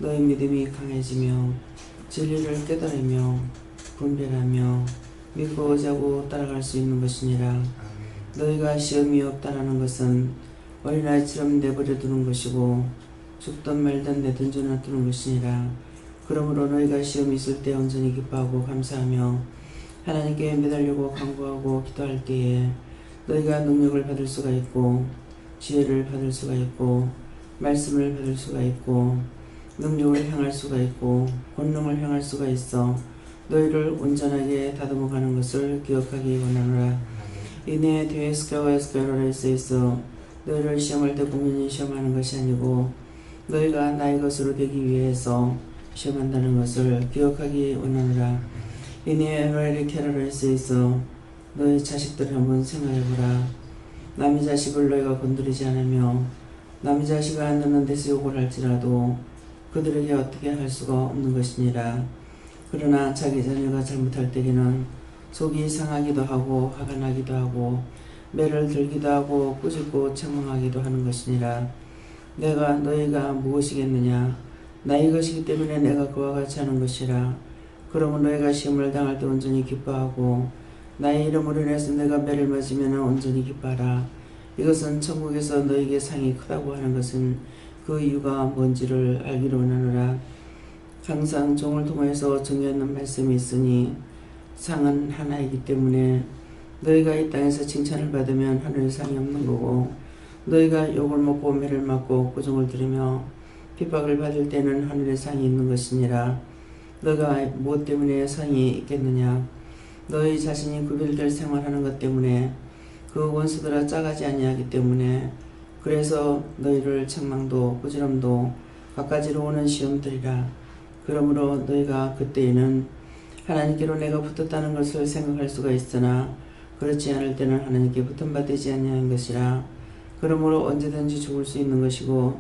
너희 믿음이 강해지며 진리를 깨달으며 분별하며 믿고 의지하고 따라갈 수 있는 것이니라. 너희가 시험이 없다라는 것은 어린아이처럼 내버려 두는 것이고 죽든 말든 내든지 놔두는 것이니라. 그러므로 너희가 시험이 있을 때 온전히 기뻐하고 감사하며 하나님께 매달리고 간구하고 기도할 때에 너희가 능력을 받을 수가 있고 지혜를 받을 수가 있고 말씀을 받을 수가 있고 능력을 향할 수가 있고 권능을 향할 수가 있어 너희를 온전하게 다듬어 가는 것을 기억하기 원하노라. 이내 뒤에 스카와 에스카로라에서 너희를 시험할 때 공연히 시험하는 것이 아니고 너희가 나의 것으로 되기 위해서 시험한다는 것을 기억하기 원하노라. 이내 에브라리 캐러라에서 너희 자식들을 한번 생각해보라. 남의 자식을 너희가 건드리지 않으며 남의 자식을 안 듣는 데서 욕을 할지라도 그들에게 어떻게 할 수가 없는 것이니라. 그러나 자기 자녀가 잘못할 때에는 속이 상하기도 하고 화가 나기도 하고 매를 들기도 하고 꾸짖고 책망하기도 하는 것이니라. 내가 너희가 무엇이겠느냐? 나의 것이기 때문에 내가 그와 같이 하는 것이라. 그러면 너희가 시험을 당할 때 온전히 기뻐하고 나의 이름으로 인해서 내가 매를 맞으면 온전히 기뻐하라. 이것은 천국에서 너희에게 상이 크다고 하는 것은 그 이유가 뭔지를 알기로 원하노라. 항상 종을 통해서 정해놓는 말씀이 있으니 상은 하나이기 때문에 너희가 이 땅에서 칭찬을 받으면 하늘의 상이 없는 거고 너희가 욕을 먹고 매를 맞고 꾸중을 들으며 핍박을 받을 때는 하늘의 상이 있는 것이니라. 너가 무엇 때문에 상이 있겠느냐? 너희 자신이 구별될 생활하는 것 때문에 그 원수들아 짜가지 아니하기 때문에 그래서 너희를 책망도 꾸지람도 갖가지로 오는 시험들이라. 그러므로 너희가 그때에는 하나님께로 내가 붙었다는 것을 생각할 수가 있으나 그렇지 않을 때는 하나님께 붙은 바 되지 아니하는 것이라. 그러므로 언제든지 죽을 수 있는 것이고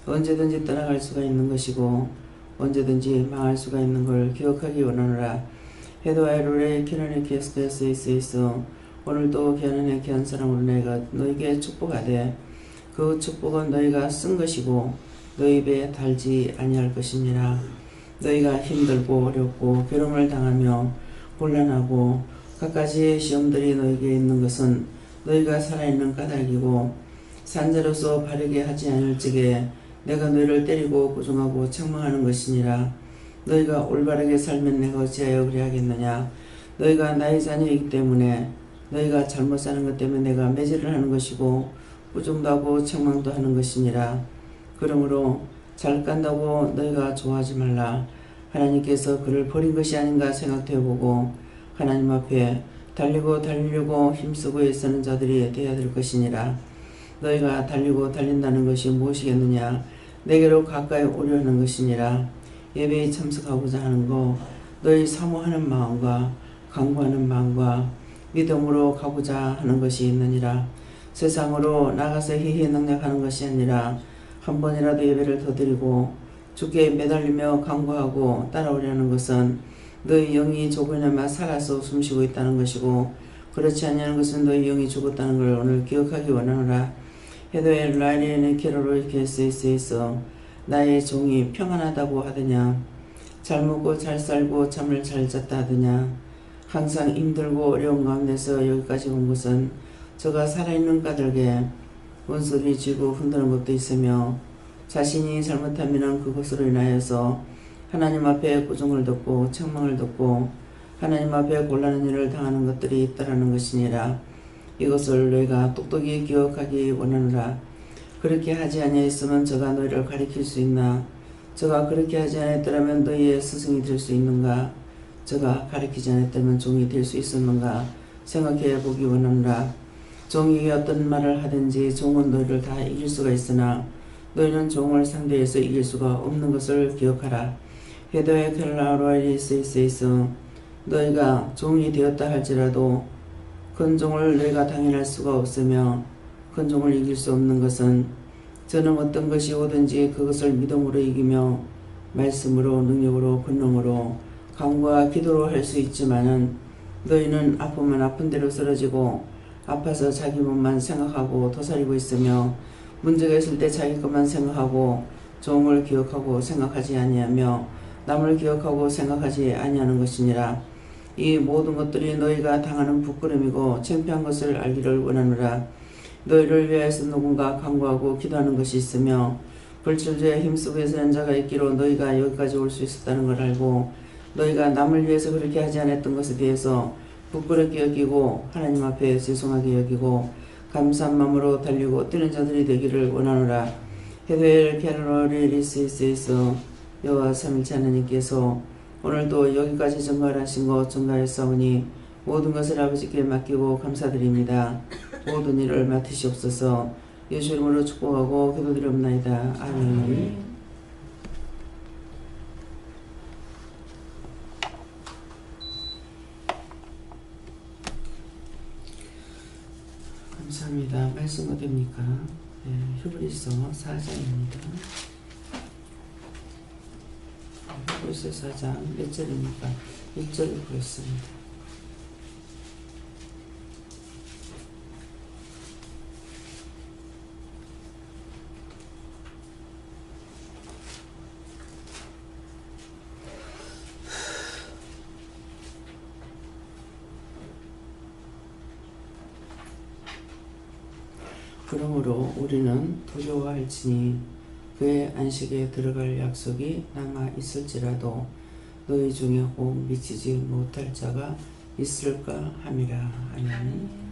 언제든지 떠나갈 수가 있는 것이고 언제든지 망할 수가 있는 걸 기억하기 원하노라. 헤도아이로레 키나네 키에스케스이스이스 오늘도 귀하는 귀한 사랑으로 내가 너에게 축복하되 그 축복은 너희가 쓴 것이고 너희 입에 달지 아니할 것이니라. 너희가 힘들고 어렵고 괴로움을 당하며 곤란하고 갖가지의 시험들이 너희에게 있는 것은 너희가 살아있는 까닭이고 산자로서 바르게 하지 않을 적에 내가 너희를 때리고 꾸중하고 책망하는 것이니라. 너희가 올바르게 살면 내가 어찌하여 그리하겠느냐? 너희가 나의 자녀이기 때문에 너희가 잘못 사는 것 때문에 내가 매질을 하는 것이고 꾸중도 하고 책망도 하는 것이니라. 그러므로 잘 깐다고 너희가 좋아하지 말라. 하나님께서 그를 버린 것이 아닌가 생각해보고 하나님 앞에 달리려고 힘쓰고 애쓰는 자들이 되어야 될 것이니라. 너희가 달리고 달린다는 것이 무엇이겠느냐? 내게로 가까이 오려 하는 것이니라. 예배에 참석하고자 하는 것, 너희 사모하는 마음과 간구하는 마음과 믿음으로 가고자 하는 것이 있느니라. 세상으로 나가서 희희능력하는 것이 아니라 한 번이라도 예배를 더 드리고 주께 매달리며 간구하고 따라오려는 것은 너희 영이 조금이나마 살아서 숨쉬고 있다는 것이고 그렇지 아니하는 것은 너희 영이 죽었다는 걸 오늘 기억하기 원하노라. 헤도에 라이리에는 캐로로 이렇게 쓰이서 나의 종이 평안하다고 하더냐? 잘 먹고 잘 살고 잠을 잘 잤다 하더냐? 항상 힘들고 어려운 가운데서 여기까지 온 것은 저가 살아있는 까닭에 원수들이 쥐고 흔드는 것도 있으며 자신이 잘못하면 그것으로 인하여서 하나님 앞에 꾸중을 듣고 책망을 듣고 하나님 앞에 곤란한 일을 당하는 것들이 있다라는 것이니라. 이것을 너희가 똑똑히 기억하기 원하노라. 그렇게 하지 아니하였으면 저가 너희를 가리킬 수 있나? 저가 그렇게 하지 않았더라면 너희의 스승이 될 수 있는가? 저가 가리키지 않았다면 종이 될 수 있었는가? 생각해 보기 원하노라. 종이 어떤 말을 하든지 종은 너희를 다 이길 수가 있으나 너희는 종을 상대해서 이길 수가 없는 것을 기억하라. 헤도에 켈라로아리스이스 너희가 종이 되었다 할지라도 큰 종을 너희가 당연할 수가 없으며 큰 종을 이길 수 없는 것은 저는 어떤 것이 오든지 그것을 믿음으로 이기며 말씀으로 능력으로 권능으로 간구와 기도로 할 수 있지만은 너희는 아프면 아픈 대로 쓰러지고 아파서 자기 몸만 생각하고 도사리고 있으며 문제가 있을 때 자기 것만 생각하고 종을 기억하고 생각하지 아니하며 남을 기억하고 생각하지 아니하는 것이니라. 이 모든 것들이 너희가 당하는 부끄러움이고 창피한 것을 알기를 원하노라. 너희를 위하여서 누군가 간구하고 기도하는 것이 있으며 불철주야 힘쓰고 애쓰는 자가 있기로 너희가 여기까지 올 수 있었다는 걸 알고 너희가 남을 위해서 그렇게 하지 않았던 것에 대해서 부끄럽게 여기고 하나님 앞에 죄송하게 여기고 감사한 마음으로 달리고 뛰는 자들이 되기를 원하노라. 헤벨 캐롤리리스에서 여호와 삼일체 하나님께서 오늘도 여기까지 전가하신 것 전가했사오니 모든 것을 아버지께 맡기고 감사드립니다. 모든 일을 맡으시옵소서. 예수 이름으로 축복하고 기도드리옵나이다. 아멘. 감사합니다. 말씀 어디입니까? 네, 히브리서 4장입니다. 히브리서 4장 몇 절입니까? 1절을 보겠습니다. 그러므로 우리는 두려워할지니 그의 안식에 들어갈 약속이 남아 있을지라도 너희 중에 혹 미치지 못할 자가 있을까 함이라. 아멘.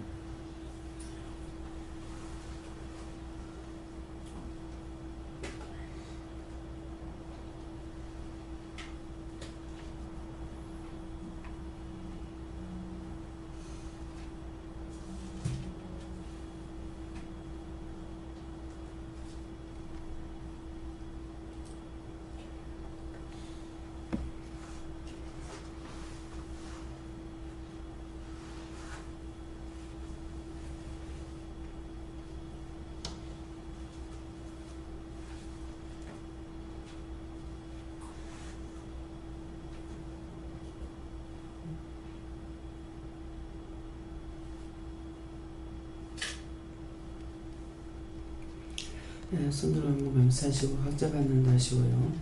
네, 손으로 한번 감사하시고 각자 받는다 하시고요.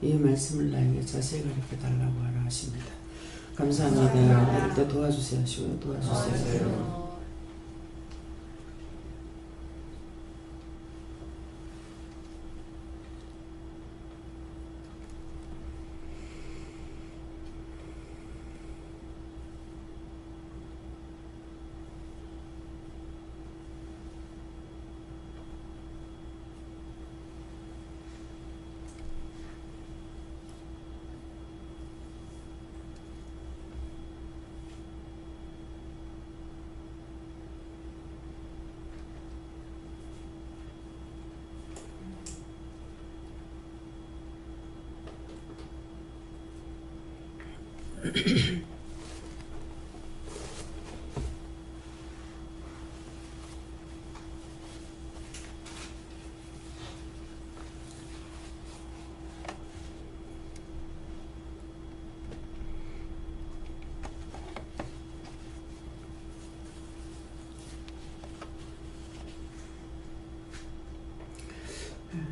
이 말씀을 나에게 자세히 가르쳐 달라고 하라 하십니다. 감사합니다. 이때 도와주세요 하시고요. 도와주세요.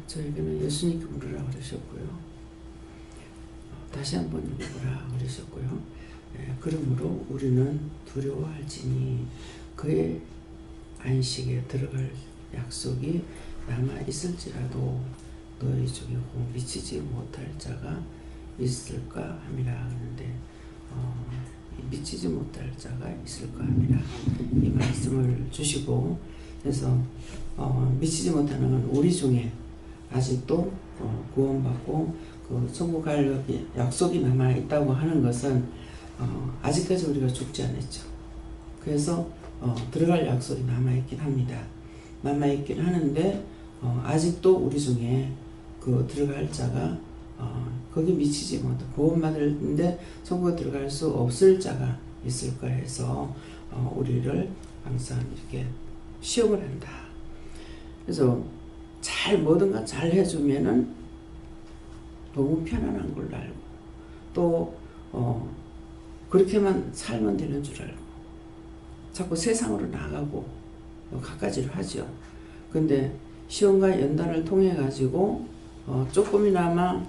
저에게는 예수님께 물으라 그러셨고요. 다시 한번 물으라 그러셨고요. 그러므로 우리는 두려워할지니 그의 안식에 들어갈 약속이 남아 있을지라도 너희 중에 혹 미치지 못할 자가 있을까 함이라 하는데 미치지 못할 자가 있을까 함이라 이 말씀을 주시고 그래서 미치지 못하는 건 우리 중에 아직도 구원받고 그 천국 갈 약속이 남아 있다고 하는 것은 아직까지 우리가 죽지 않았죠. 그래서 들어갈 약속이 남아 있긴 합니다. 남아 있긴 하는데 아직도 우리 중에 그 들어갈 자가 거기 미치지 못해 구원받을는데 천국에 들어갈 수 없을 자가 있을까 해서 우리를 항상 이렇게 시험을 한다. 그래서 모든 걸 잘 해주면은 너무 편안한 걸로 알고 또 그렇게만 살면 되는 줄 알고 자꾸 세상으로 나가고 갖가지를 하죠. 근데 시험과 연단을 통해 가지고 조금이나마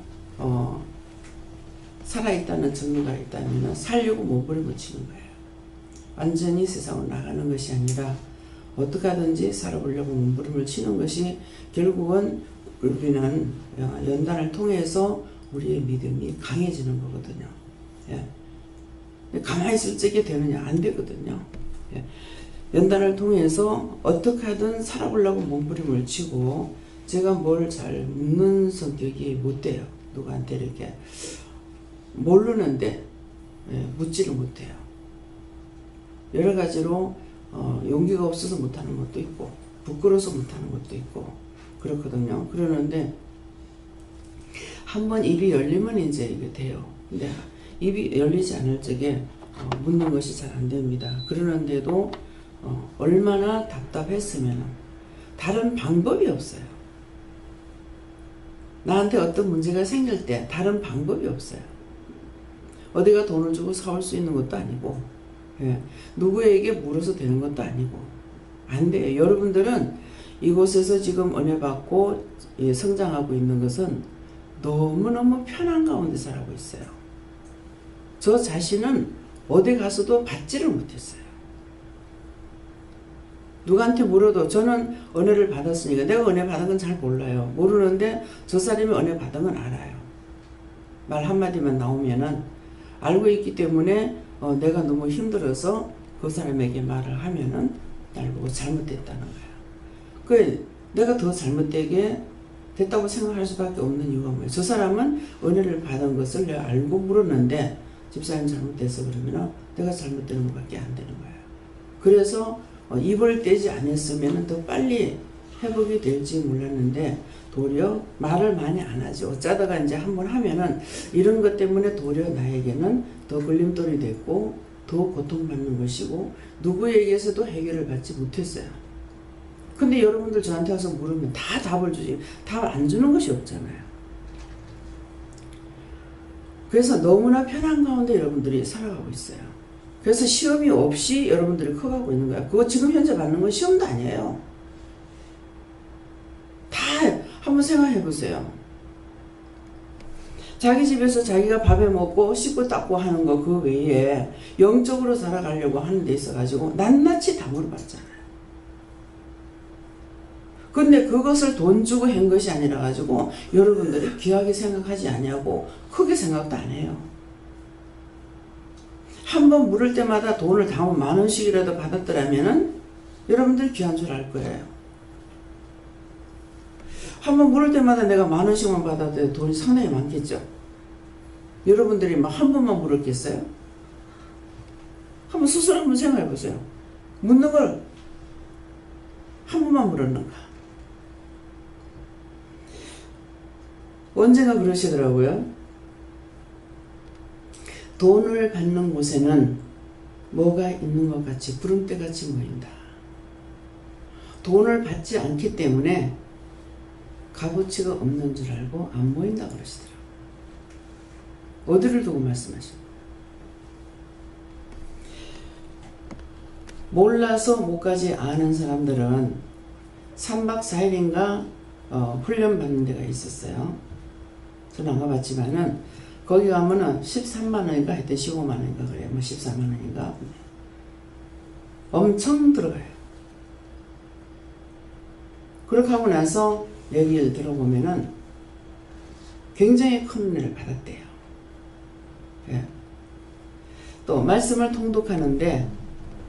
살아있다는 증거가 있다면 살려고 몸부림을 치는 거예요. 완전히 세상으로 나가는 것이 아니라 어떻게 하든지 살아보려고 몸부림을 치는 것이 결국은 우리는 연단을 통해서 우리의 믿음이 강해지는 거거든요. 예. 가만히 있을 적에 되느냐? 안 되거든요. 예. 연단을 통해서 어떻게 하든 살아보려고 몸부림을 치고 제가 뭘 잘 묻는 성격이 못 돼요. 누구한테 이렇게 모르는데 묻지를 못해요. 여러 가지로 용기가 없어서 못하는 것도 있고 부끄러워서 못하는 것도 있고 그렇거든요. 그러는데 한번 입이 열리면 이제 이게 돼요. 근데 입이 열리지 않을 적에 묻는 것이 잘 안 됩니다. 그러는데도 얼마나 답답했으면 다른 방법이 없어요. 나한테 어떤 문제가 생길 때 다른 방법이 없어요. 어디가 돈을 주고 사올 수 있는 것도 아니고 누구에게 물어서 되는 것도 아니고 안 돼요. 여러분들은 이곳에서 지금 은혜 받고 성장하고 있는 것은 너무너무 편한 가운데 살고 있어요. 저 자신은 어디 가서도 받지를 못했어요. 누구한테 물어도 저는 은혜를 받았으니까 내가 은혜 받은 건 잘 몰라요. 모르는데 저 사람이 은혜 받은 건 알아요. 말 한마디만 나오면은 알고 있기 때문에 내가 너무 힘들어서 그 사람에게 말을 하면은 날 보고 잘못됐다는 거야. 그 내가 더 잘못되게 됐다고 생각할 수밖에 없는 이유가 뭐예요? 저 사람은 은혜를 받은 것을 내가 알고 물었는데 집사님 잘못돼서 그러면 내가 잘못되는 것밖에 안 되는 거예요. 그래서 입을 떼지 않았으면 더 빨리 회복이 될지 몰랐는데 도리어 말을 많이 안 하죠. 어쩌다가 이제 한번 하면은 이런 것 때문에 도리어 나에게는 더 걸림돌이 됐고 더 고통받는 것이고 누구에게서도 해결을 받지 못했어요. 근데 여러분들 저한테 와서 물으면 다 답을 주지 답 안 주는 것이 없잖아요. 그래서 너무나 편한 가운데 여러분들이 살아가고 있어요. 그래서 시험이 없이 여러분들이 커가고 있는 거야. 그거 지금 현재 받는 건 시험도 아니에요. 다 한번 생각해 보세요. 자기 집에서 자기가 밥에 먹고 씻고 닦고 하는 거 그 외에 영적으로 살아가려고 하는 데 있어가지고 낱낱이 다 물어봤잖아요. 근데 그것을 돈 주고 한 것이 아니라 가지고 여러분들이 귀하게 생각하지 아니하고 크게 생각도 안 해요. 한번 물을 때마다 돈을 다 10,000원씩이라도 받았더라면은 여러분들 귀한 줄 알 거예요. 한번 물을 때마다 내가 10,000원씩만 받아도 돈이 상당히 많겠죠. 여러분들이 막 한 번만 물었겠어요? 한번 스스로 한번 생각해 보세요. 묻는 걸 한 번만 물었는가? 언젠가 그러시더라고요. 돈을 받는 곳에는 뭐가 있는 것 같이 구름대같이 모인다. 돈을 받지 않기 때문에 값어치가 없는 줄 알고 안 모인다 그러시더라고요. 어디를 두고 말씀하십니까? 몰라서 못 가지 않은 사람들은 3박 4일인가 훈련 받는 데가 있었어요. 저는 안 가봤지만은 거기 가면은 13만원인가 하여튼 15만원인가 그래요. 뭐 14만원인가 엄청 들어가요. 그렇게 하고 나서 얘기를 들어보면은 굉장히 큰 은혜를 받았대요. 예. 또 말씀을 통독하는데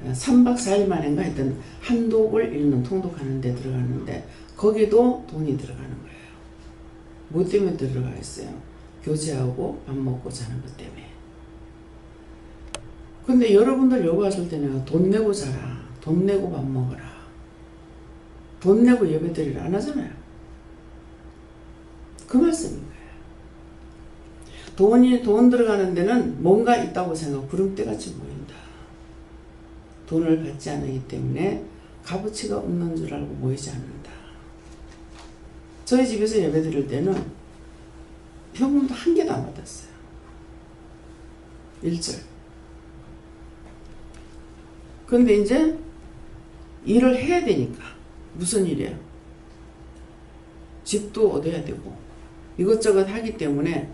3박 4일만인가 하여튼 한독을 읽는 통독하는 데 들어가는데 거기도 돈이 들어가는 거예요. 뭐 때문에 들어가겠어요? 교제하고 밥 먹고 자는 것 때문에. 근데 여러분들 여기 왔을 때는 돈 내고 자라, 돈 내고 밥 먹어라, 돈 내고 예배 드리라 안 하잖아요. 그 말씀인 거예요. 돈 들어가는 데는 뭔가 있다고 생각, 구름대같이 모인다. 돈을 받지 않기 때문에 값어치가 없는 줄 알고 모이지 않는다. 저희 집에서 예배 드릴 때는 현금도 한 개도 안 받았어요. 1절. 근데 이제 일을 해야 되니까. 무슨 일이에요? 집도 얻어야 되고 이것저것 하기 때문에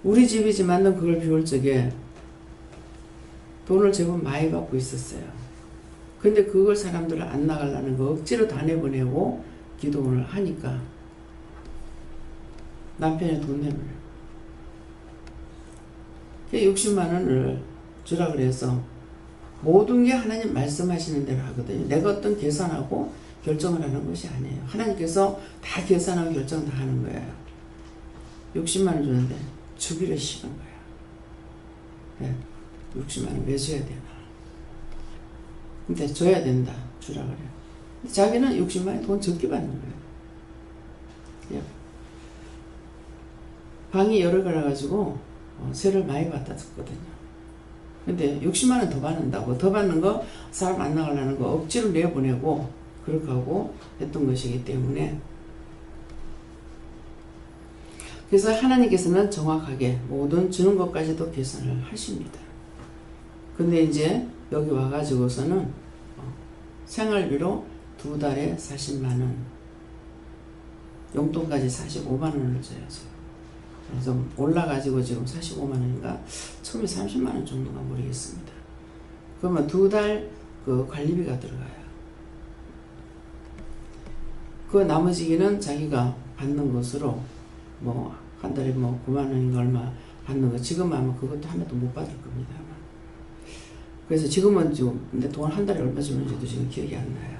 우리 집이지만 그걸 비울 적에 돈을 제법 많이 받고 있었어요. 근데 그걸 사람들을 안 나가려는 거 억지로 다 내보내고 기도를 하니까 남편이 돈 내버려요. 60만 원을 주라 그래서 모든 게 하나님 말씀하시는 대로 하거든요. 내가 어떤 계산하고 결정을 하는 것이 아니에요. 하나님께서 다 계산하고 결정 다 하는 거예요. 60만 원 주는데 주기를 싫은 거야. 네. 60만 원 왜 줘야 되나? 근데 줘야 된다. 주라 그래요. 자기는 60만 원 돈 적게 받는 거예요. 예. 방이 여러 개라 가지고 세를 많이 받았거든요. 근데 60만 원 더 받는다고, 더 받는 거 사람 안 나가려는 거 억지로 내보내고 그렇게 하고 했던 것이기 때문에, 그래서 하나님께서는 정확하게 모든 주는 것까지도 계산을 하십니다. 근데 이제 여기 와가지고서는 생활비로 2달에 40만 원, 용돈까지 45만 원을 줘야죠. 그래서 올라가지고 지금 45만 원인가 처음에 30만 원 정도가 모르겠습니다. 그러면 2달 그 관리비가 들어가요. 그 나머지는 자기가 받는 것으로 뭐 한 달에 뭐 9만 원인가 얼마 받는 거, 지금 아마 그것도 하나도 못 받을 겁니다. 아마. 그래서 지금은 좀, 근데 돈 한 달에 얼마 주는지도 지금 기억이 안 나요.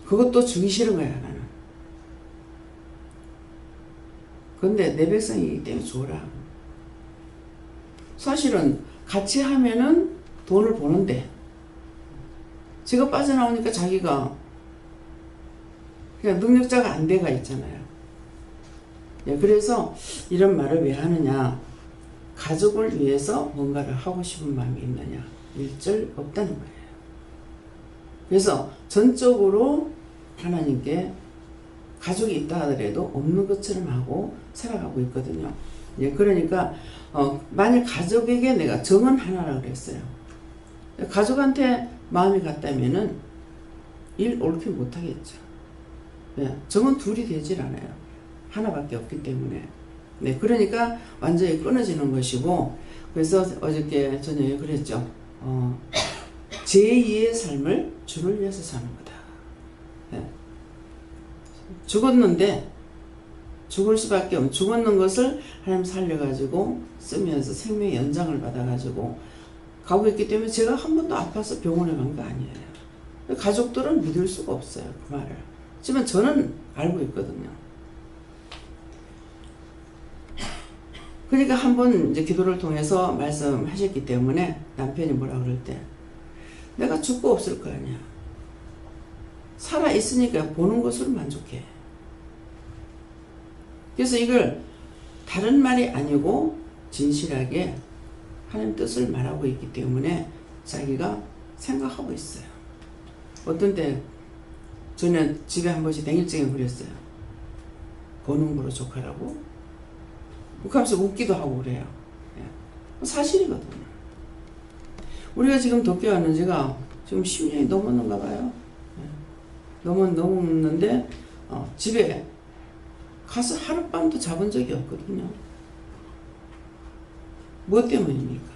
그것도 주기 싫은 거야, 나는. 근데 내 백성이기 때문에 줘라. 사실은 같이 하면은 돈을 버는데 제가 빠져나오니까 자기가 그냥 능력자가 안 돼가 있잖아요. 예, 그래서 이런 말을 왜 하느냐. 가족을 위해서 뭔가를 하고 싶은 마음이 있느냐. 일절 없다는 거예요. 그래서 전적으로 하나님께 가족이 있다 하더라도 없는 것처럼 하고 살아가고 있거든요. 예, 그러니까 만약 가족에게 내가 정은 하나라 그랬어요. 가족한테 마음이 갔다면은 일 옳게 못하겠죠. 예, 정은 둘이 되질 않아요. 하나밖에 없기 때문에. 네, 그러니까 완전히 끊어지는 것이고, 그래서 어저께 저녁에 그랬죠. 제2의 삶을 주를 위해서 사는 거다. 예. 죽었는데 죽을 수밖에 없는, 죽었는 것을 하나님 살려가지고 쓰면서 생명의 연장을 받아가지고 가고 있기 때문에 제가 한 번도 아파서 병원에 간 거 아니에요. 가족들은 믿을 수가 없어요, 그 말을. 하지만 저는 알고 있거든요. 그러니까 한 번 이제 기도를 통해서 말씀하셨기 때문에 남편이 뭐라 그럴 때 내가 죽고 없을 거 아니야. 살아 있으니까 보는 것으로 만족해. 그래서 이걸 다른 말이 아니고 진실하게 하나님 뜻을 말하고 있기 때문에 자기가 생각하고 있어요. 어떤 때 저는 집에 한 번씩 당일증에 그랬어요. 보는 거로 족하라고? 그러면서 웃기도 하고 그래요. 예. 사실이거든요. 우리가 지금 도쿄 왔는 지가 지금 10년이 넘었는가 봐요. 예. 넘었는데 집에 가서 하룻밤도 자본 적이 없거든요. 뭐 때문입니까?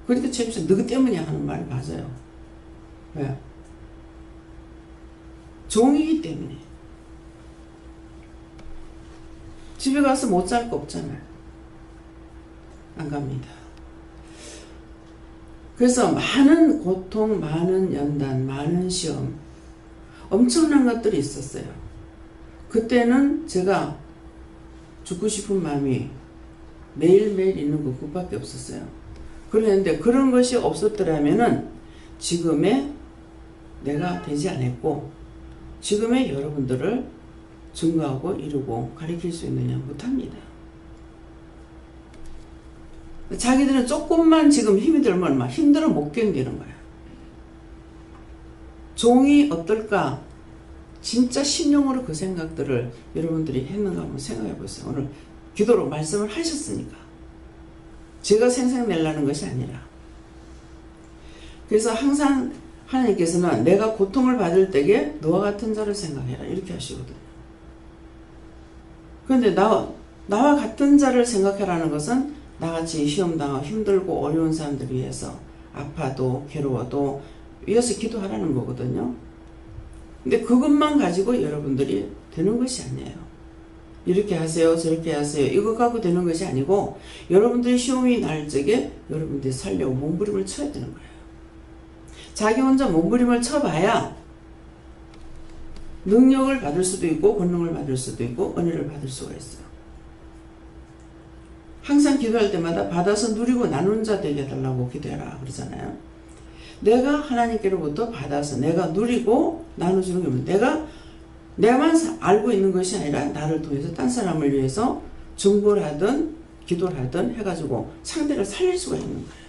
그러니까 재밌어. 너희 때문이야 하는 말 맞아요. 왜? 종이기 때문에. 집에 가서 못 잘 거 없잖아요. 안 갑니다. 그래서 많은 고통, 많은 연단, 많은 시험, 엄청난 것들이 있었어요. 그때는 제가 죽고 싶은 마음이 매일매일 있는 것 그밖에 없었어요. 그런데 그런 것이 없었더라면은 지금의 내가 되지 않았고 지금의 여러분들을 증거하고 이루고 가르칠 수 있느냐? 못합니다. 자기들은 조금만 지금 힘이 들면 막 힘들어 못 견디는 거야. 종이 어떨까? 진짜 심령으로 그 생각들을 여러분들이 했는가 한번 생각해 보세요. 오늘 기도로 말씀을 하셨으니까. 제가 생각내려는 것이 아니라. 그래서 항상 하나님께서는 내가 고통을 받을 때에 너와 같은 자를 생각해라 이렇게 하시거든요. 그런데 나와 같은 자를 생각해라는 것은 나같이 시험당하고 힘들고 어려운 사람들을 위해서 아파도 괴로워도 위해서 기도하라는 거거든요. 근데 그것만 가지고 여러분들이 되는 것이 아니에요. 이렇게 하세요 저렇게 하세요 이거 갖고 되는 것이 아니고 여러분들이 시험이 날 적에 여러분들이 살려고 몸부림을 쳐야 되는 거예요. 자기 혼자 몸부림을 쳐봐야 능력을 받을 수도 있고 권능을 받을 수도 있고 은혜를 받을 수가 있어요. 항상 기도할 때마다 받아서 누리고 나누는 자 되게 해달라고 기도해라 그러잖아요. 내가 하나님께로부터 받아서 내가 누리고 나눠주는 게 뭐냐. 내가만 알고 있는 것이 아니라 나를 통해서 딴 사람을 위해서 중보를 하든 기도를 하든 해가지고 상대를 살릴 수가 있는 거예요.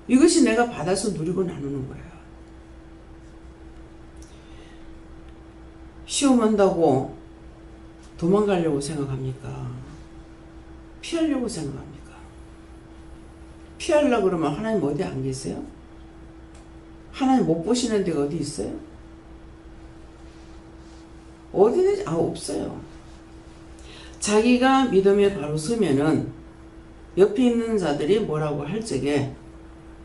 이것이 내가 받아서 누리고 나누는 거예요. 시험한다고 도망가려고 생각합니까? 피하려고 생각합니까? 피하려고 그러면 하나님 어디 안 계세요? 하나님 못 보시는 데가 어디 있어요? 어디든지 없어요. 자기가 믿음에 바로 서면은 옆에 있는 자들이 뭐라고 할 적에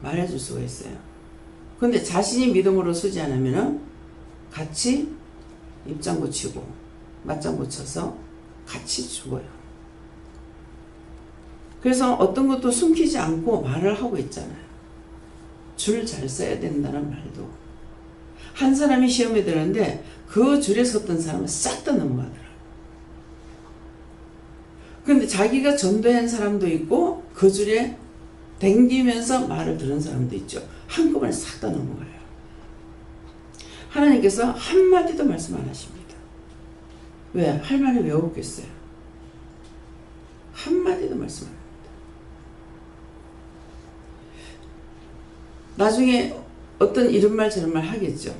말해줄 수가 있어요. 근데 자신이 믿음으로 서지 않으면은 같이 입장고 치고 맞장구 쳐서 같이 죽어요. 그래서 어떤 것도 숨기지 않고 말을 하고 있잖아요. 줄 잘 써야 된다는 말도. 한 사람이 시험에 드는데 그 줄에 섰던 사람은 싹 다 넘어가더라고요. 그런데 자기가 전도한 사람도 있고 그 줄에 댕기면서 말을 들은 사람도 있죠. 한꺼번에 싹 다 넘어가요. 하나님께서 한마디도 말씀 안 하십니다. 왜? 할 말이 왜 없겠어요? 한마디도 말씀 안 합니다. 나중에 어떤 이런 말 저런 말 하겠죠.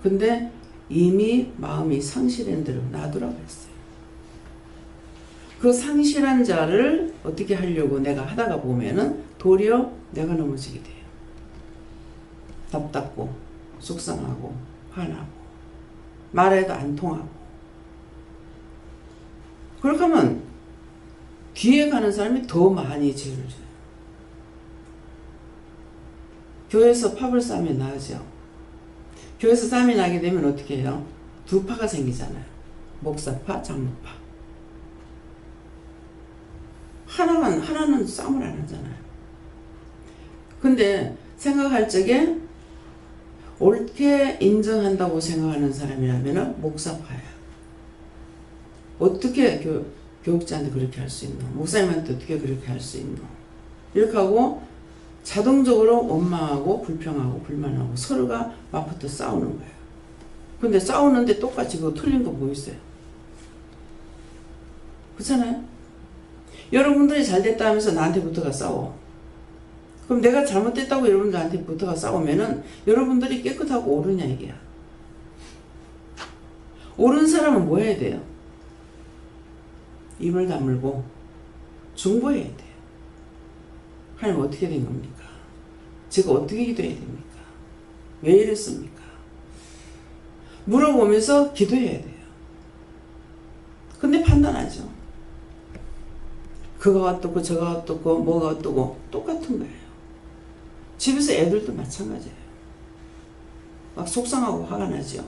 근데 이미 마음이 상실한 대로 놔두라고 했어요. 그 상실한 자를 어떻게 하려고 내가 하다가 보면은 도리어 내가 넘어지게 돼요. 답답고 속상하고 화나고 말해도 안 통하고. 그렇게 하면 뒤에 가는 사람이 더 많이 죄를 져요. 교회에서 팝을 싸면 나죠. 교회에서 싸움이 나게 되면 어떻게 해요? 두 파가 생기잖아요. 목사파, 장로파. 하나는 싸움을 안 하잖아요. 근데 생각할 적에 옳게 인정한다고 생각하는 사람이라면 목사파야. 어떻게 교육자한테 그렇게 할 수 있노? 목사님한테 어떻게 그렇게 할 수 있노? 이렇게 하고 자동적으로 원망하고 불평하고 불만하고 서로가 맞붙어 싸우는 거예요. 근데 싸우는데 똑같이 그거 틀린 거 뭐 있어요? 그렇잖아요? 여러분들이 잘됐다 하면서 나한테 붙어가 싸워. 그럼 내가 잘못됐다고 여러분들한테 붙어가 싸우면은 여러분들이 깨끗하고 옳으냐 이게야. 옳은 사람은 뭐 해야 돼요? 입을 다물고 중보해야 돼요. 하나님 어떻게 된 겁니까? 제가 어떻게 기도해야 됩니까? 왜 이랬습니까? 물어보면서 기도해야 돼요. 근데 판단하죠. 그가 어떻고 저가 어떻고 뭐가 어떻고 똑같은 거예요. 집에서 애들도 마찬가지예요. 막 속상하고 화가 나죠.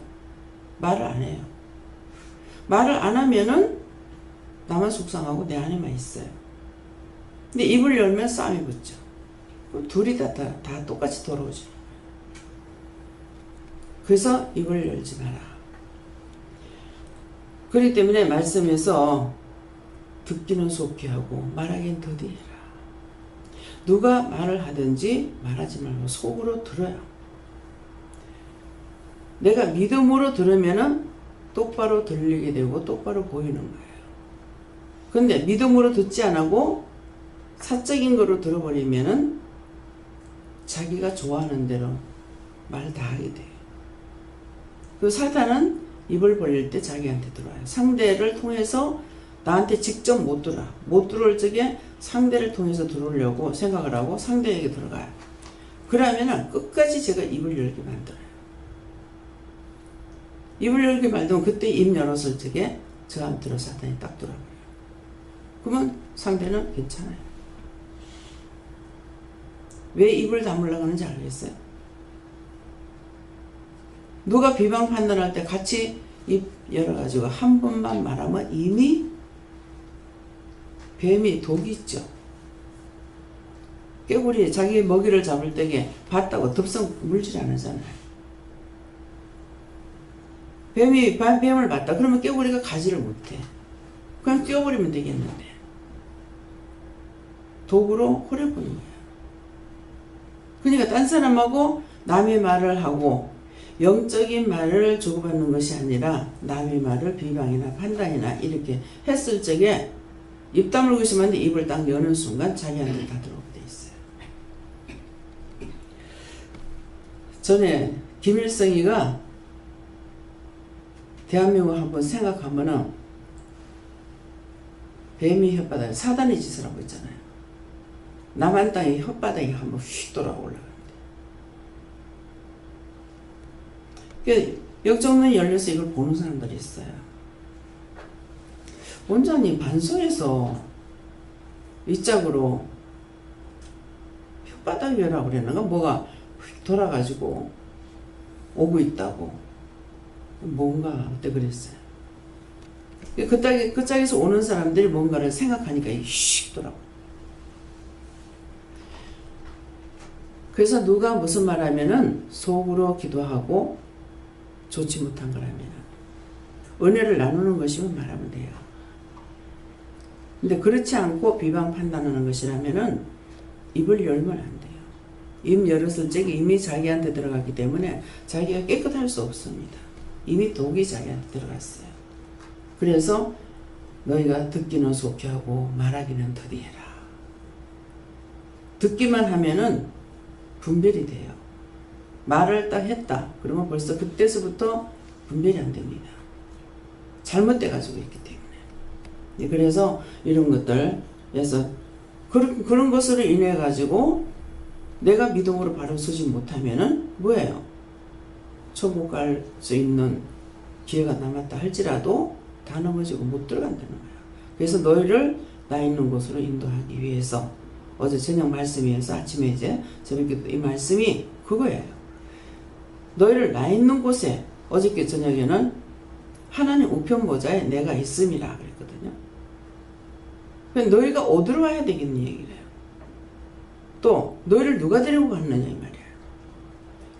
말을 안 해요. 말을 안 하면은 나만 속상하고 내 안에만 있어요. 근데 입을 열면 싸움이 붙죠. 둘이 다 똑같이 돌아오죠. 그래서 입을 열지 마라. 그렇기 때문에 말씀에서 듣기는 속히 하고 말하기는 더디해라. 누가 말을 하든지 말하지 말고 속으로 들어요. 내가 믿음으로 들으면은 똑바로 들리게 되고 똑바로 보이는 거예요. 근데 믿음으로 듣지 않고 사적인 거로 들어버리면은 자기가 좋아하는 대로 말 다 하게 돼요. 그 사탄은 입을 벌릴 때 자기한테 들어와요. 상대를 통해서 나한테 직접 못 들어올 적에 상대를 통해서 들어오려고 생각을 하고 상대에게 들어가요. 그러면은 끝까지 제가 입을 열게 만들어요. 입을 열게 만들면 그때 입 열었을 적에 저한테로 사탄이 딱 돌아가요. 그러면 상대는 괜찮아요. 왜 입을 다물려고 하는지 알겠어요? 누가 비방 판단할 때 같이 입 열어가지고 한 번만 말하면 이미 뱀이 독이 있죠. 깨구리 자기 먹이를 잡을 때에 봤다고 덥석 물질 않으잖아요. 뱀을 봤다. 그러면 깨구리가 가지를 못해. 그냥 뛰어버리면 되겠는데. 독으로 호려보는 거야. 그러니까 딴 사람하고 남의 말을 하고 영적인 말을 주고받는 것이 아니라 남의 말을 비방이나 판단이나 이렇게 했을 적에 입 다물고 있으면 안 돼. 입을 딱 여는 순간 자기한테 다 들어오게 돼 있어요. 전에 김일성이가 대한민국 한번 생각하면은 뱀이 혓바닥에 사단의 짓을 하고 있잖아요. 남한 땅에 혓바닥이 한번 휙 돌아 올라갑니다. 역정론이 열려서 이걸 보는 사람들이 있어요. 원장님 반성해서 이 짝으로 혓바닥 열라고 그랬는가? 뭐가 휙 돌아가지고 오고 있다고. 뭔가 그때 그랬어요. 그 짝에서 오는 사람들이 뭔가를 생각하니까 휙 돌아오고. 그래서 누가 무슨 말하면은 속으로 기도하고 좋지 못한 거라면 은혜를 나누는 것이면 말하면 돼요. 근데 그렇지 않고 비방 판단하는 것이라면은 입을 열면 안 돼요. 입 열었을 적에 이미 자기한테 들어갔기 때문에 자기가 깨끗할 수 없습니다. 이미 독이 자기한테 들어갔어요. 그래서 너희가 듣기는 속히 하고 말하기는 더디해라. 듣기만 하면은 분별이 돼요. 말을 딱 했다. 그러면 벌써 그때서부터 분별이 안 됩니다. 잘못돼 가지고 있기 때문에. 그래서 이런 것들에서 그런 것으로 인해 가지고 내가 믿음으로 바로 서지 못하면은 뭐예요? 천국 갈 수 있는 기회가 남았다 할지라도 다 넘어지고 못 들어간다는 거야. 그래서 너희를 나 있는 곳으로 인도하기 위해서 어제 저녁 말씀에서 아침에 이제 저녁에 이 말씀이 그거예요. 너희를 나 있는 곳에 어저께 저녁에는 하나님 우편 보좌에 내가 있음이라 그랬거든요. 그러니까 너희가 어디로 와야 되겠는 얘기래요. 또 너희를 누가 데리고 갔느냐 이 말이에요.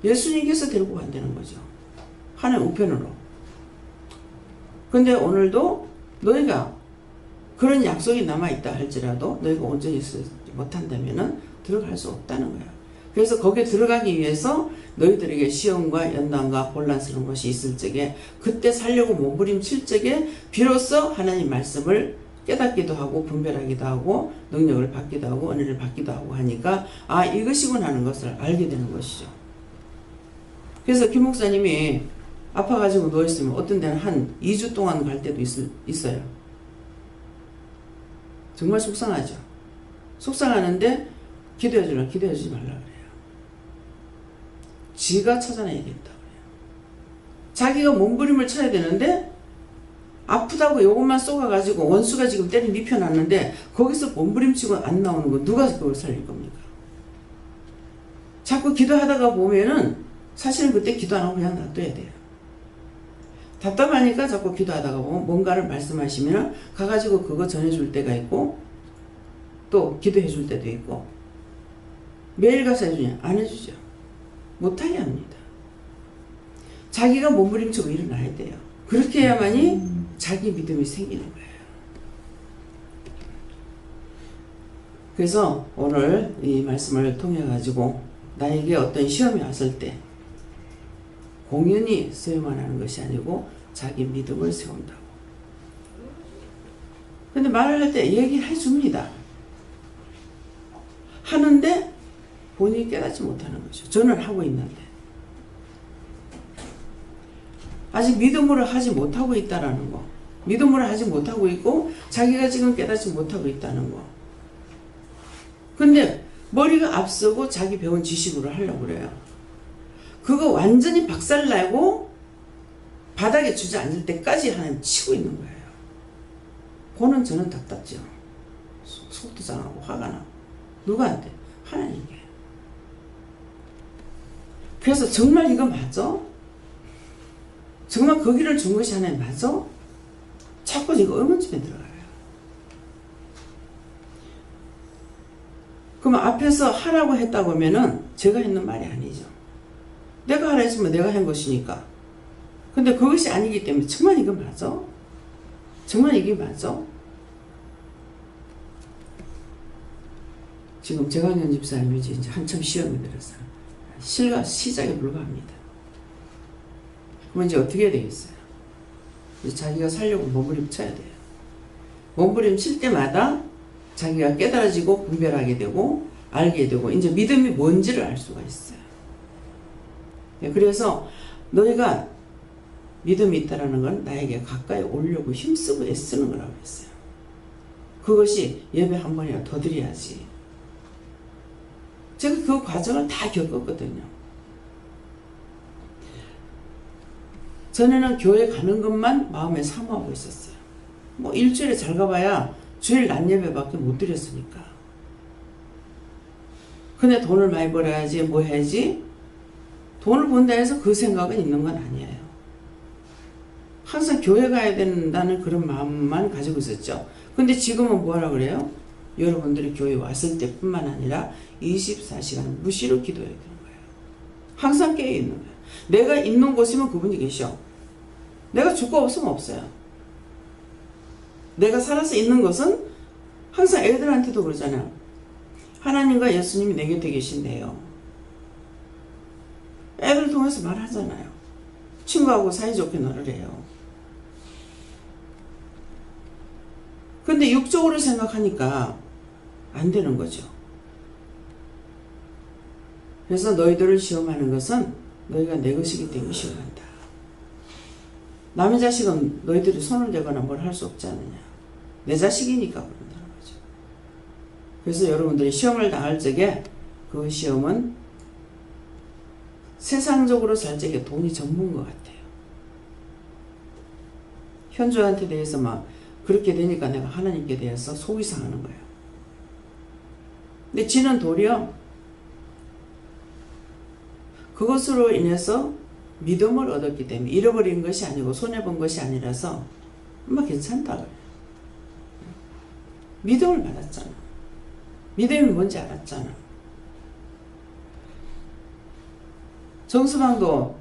예수님께서 데리고 간다는 거죠. 하나님 우편으로. 근데 오늘도 너희가 그런 약속이 남아있다 할지라도 너희가 온전히 있지 못한다면 들어갈 수 없다는 거야. 그래서 거기에 들어가기 위해서 너희들에게 시험과 연단과 혼란스러운 것이 있을 적에 그때 살려고 몸부림칠 적에 비로소 하나님 말씀을 깨닫기도 하고 분별하기도 하고 능력을 받기도 하고 은혜를 받기도 하고 하니까 아 이것이구나 하는 것을 알게 되는 것이죠. 그래서 김 목사님이 아파가지고 누워있으면 어떤 데는 한 2주 동안 갈 때도 있어요. 정말 속상하죠. 속상하는데 기도해주지 말라 그래요. 지가 찾아내야 된다 그래요. 자기가 몸부림을 쳐야 되는데 아프다고 요것만 쏘아가지고 원수가 지금 때를 눕혀놨는데 거기서 몸부림치고 안 나오는 거 누가 그걸 살릴 겁니까? 자꾸 기도하다가 보면은 사실은 그때 기도 안 하고 그냥 놔둬야 돼요. 답답하니까 자꾸 기도하다가 보면 뭔가를 말씀하시면 가가지고 그거 전해줄 때가 있고 또 기도해줄 때도 있고 매일 가서 해주냐? 안 해주죠. 못하게 합니다. 자기가 몸부림치고 일어나야 돼요. 그렇게 해야만이 자기 믿음이 생기는 거예요. 그래서 오늘 이 말씀을 통해 가지고 나에게 어떤 시험이 왔을 때 공연히 수행만 하는 것이 아니고 자기 믿음을 세운다고. 근데 말을 할 때 얘기를 해줍니다. 하는데 본인이 깨닫지 못하는 거죠. 저는 하고 있는데. 아직 믿음으로 하지 못하고 있다라는 거. 믿음으로 하지 못하고 있고 자기가 지금 깨닫지 못하고 있다는 거. 근데 머리가 앞서고 자기 배운 지식으로 하려고 그래요. 그거 완전히 박살나고 바닥에 주저앉을 때까지 하나님 치고 있는 거예요. 보는 저는 답답죠. 속도 상하고 화가 나고. 누구한테? 하나님께. 그래서 정말 이거 맞아? 정말 거기를 준 것이 하나님 맞아? 자꾸 이거 의문점에 들어가요. 그럼 앞에서 하라고 했다고 하면은 제가 했는 말이 아니죠. 내가 하라 했으면 내가 한 것이니까. 근데 그것이 아니기 때문에 정말 이거 맞아? 정말 이게 맞아? 지금 재광현 집사님이 이제 한참 시험이 들었어요. 시작에 불과합니다. 그럼 이제 어떻게 해야 되겠어요? 이제 자기가 살려고 몸부림 쳐야 돼요. 몸부림 칠 때마다 자기가 깨달아지고 분별하게 되고 알게 되고 이제 믿음이 뭔지를 알 수가 있어요. 그래서 너희가 믿음이 있다라는 건 나에게 가까이 오려고 힘쓰고 애쓰는 거라고 했어요. 그것이 예배 한 번이라도 더 드려야지. 제가 그 과정을 다 겪었거든요. 전에는 교회 가는 것만 마음에 사모하고 있었어요. 뭐 일주일에 잘 가봐야 주일 낮 예배밖에 못 드렸으니까. 근데 돈을 많이 벌어야지 뭐 해야지. 돈을 번다 해서 그 생각은 있는 건 아니에요. 항상 교회 가야 된다는 그런 마음만 가지고 있었죠. 근데 지금은 뭐하라 그래요? 여러분들이 교회 왔을 때뿐만 아니라 24시간 무시로 기도해야 되는 거예요. 항상 깨어있는 거예요. 내가 있는 곳이면 그분이 계셔. 내가 죽고 없으면 없어요. 내가 살아서 있는 것은 항상 애들한테도 그러잖아요. 하나님과 예수님이 내 곁에 계신대요. 애들 통해서 말하잖아요. 친구하고 사이좋게 놀으래요. 근데 육적으로 생각하니까 안 되는 거죠. 그래서 너희들을 시험하는 것은 너희가 내 것이기 때문에 시험한다. 남의 자식은 너희들이 손을 대거나 뭘 할 수 없지 않느냐. 내 자식이니까 그런다는 거죠. 그래서 여러분들이 시험을 당할 적에 그 시험은 세상적으로 살 적에 돈이 전부인 것 같아요. 현주한테 대해서 막 그렇게 되니까 내가 하나님께 대해서 속이 상하는 거예요. 근데 지는 도리어 그것으로 인해서 믿음을 얻었기 때문에 잃어버린 것이 아니고 손해본 것이 아니라서 괜찮다 그래요. 믿음을 받았잖아. 믿음이 뭔지 알았잖아. 정수방도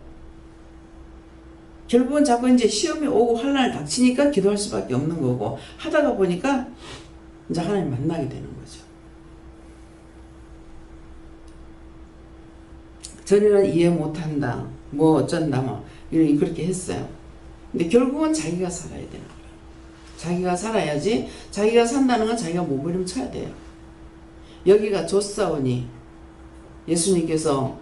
결국은 자꾸 이제 시험이 오고 환난을 닥치니까 기도할 수밖에 없는 거고 하다가 보니까 이제 하나님 만나게 되는 거죠. 전에는 이해 못한다, 뭐 어쩐다, 뭐 그렇게 했어요. 근데 결국은 자기가 살아야 되는 거예요. 자기가 살아야지. 자기가 산다는 건 자기가 몸부림쳐야 돼요. 여기가 좁사오니 예수님께서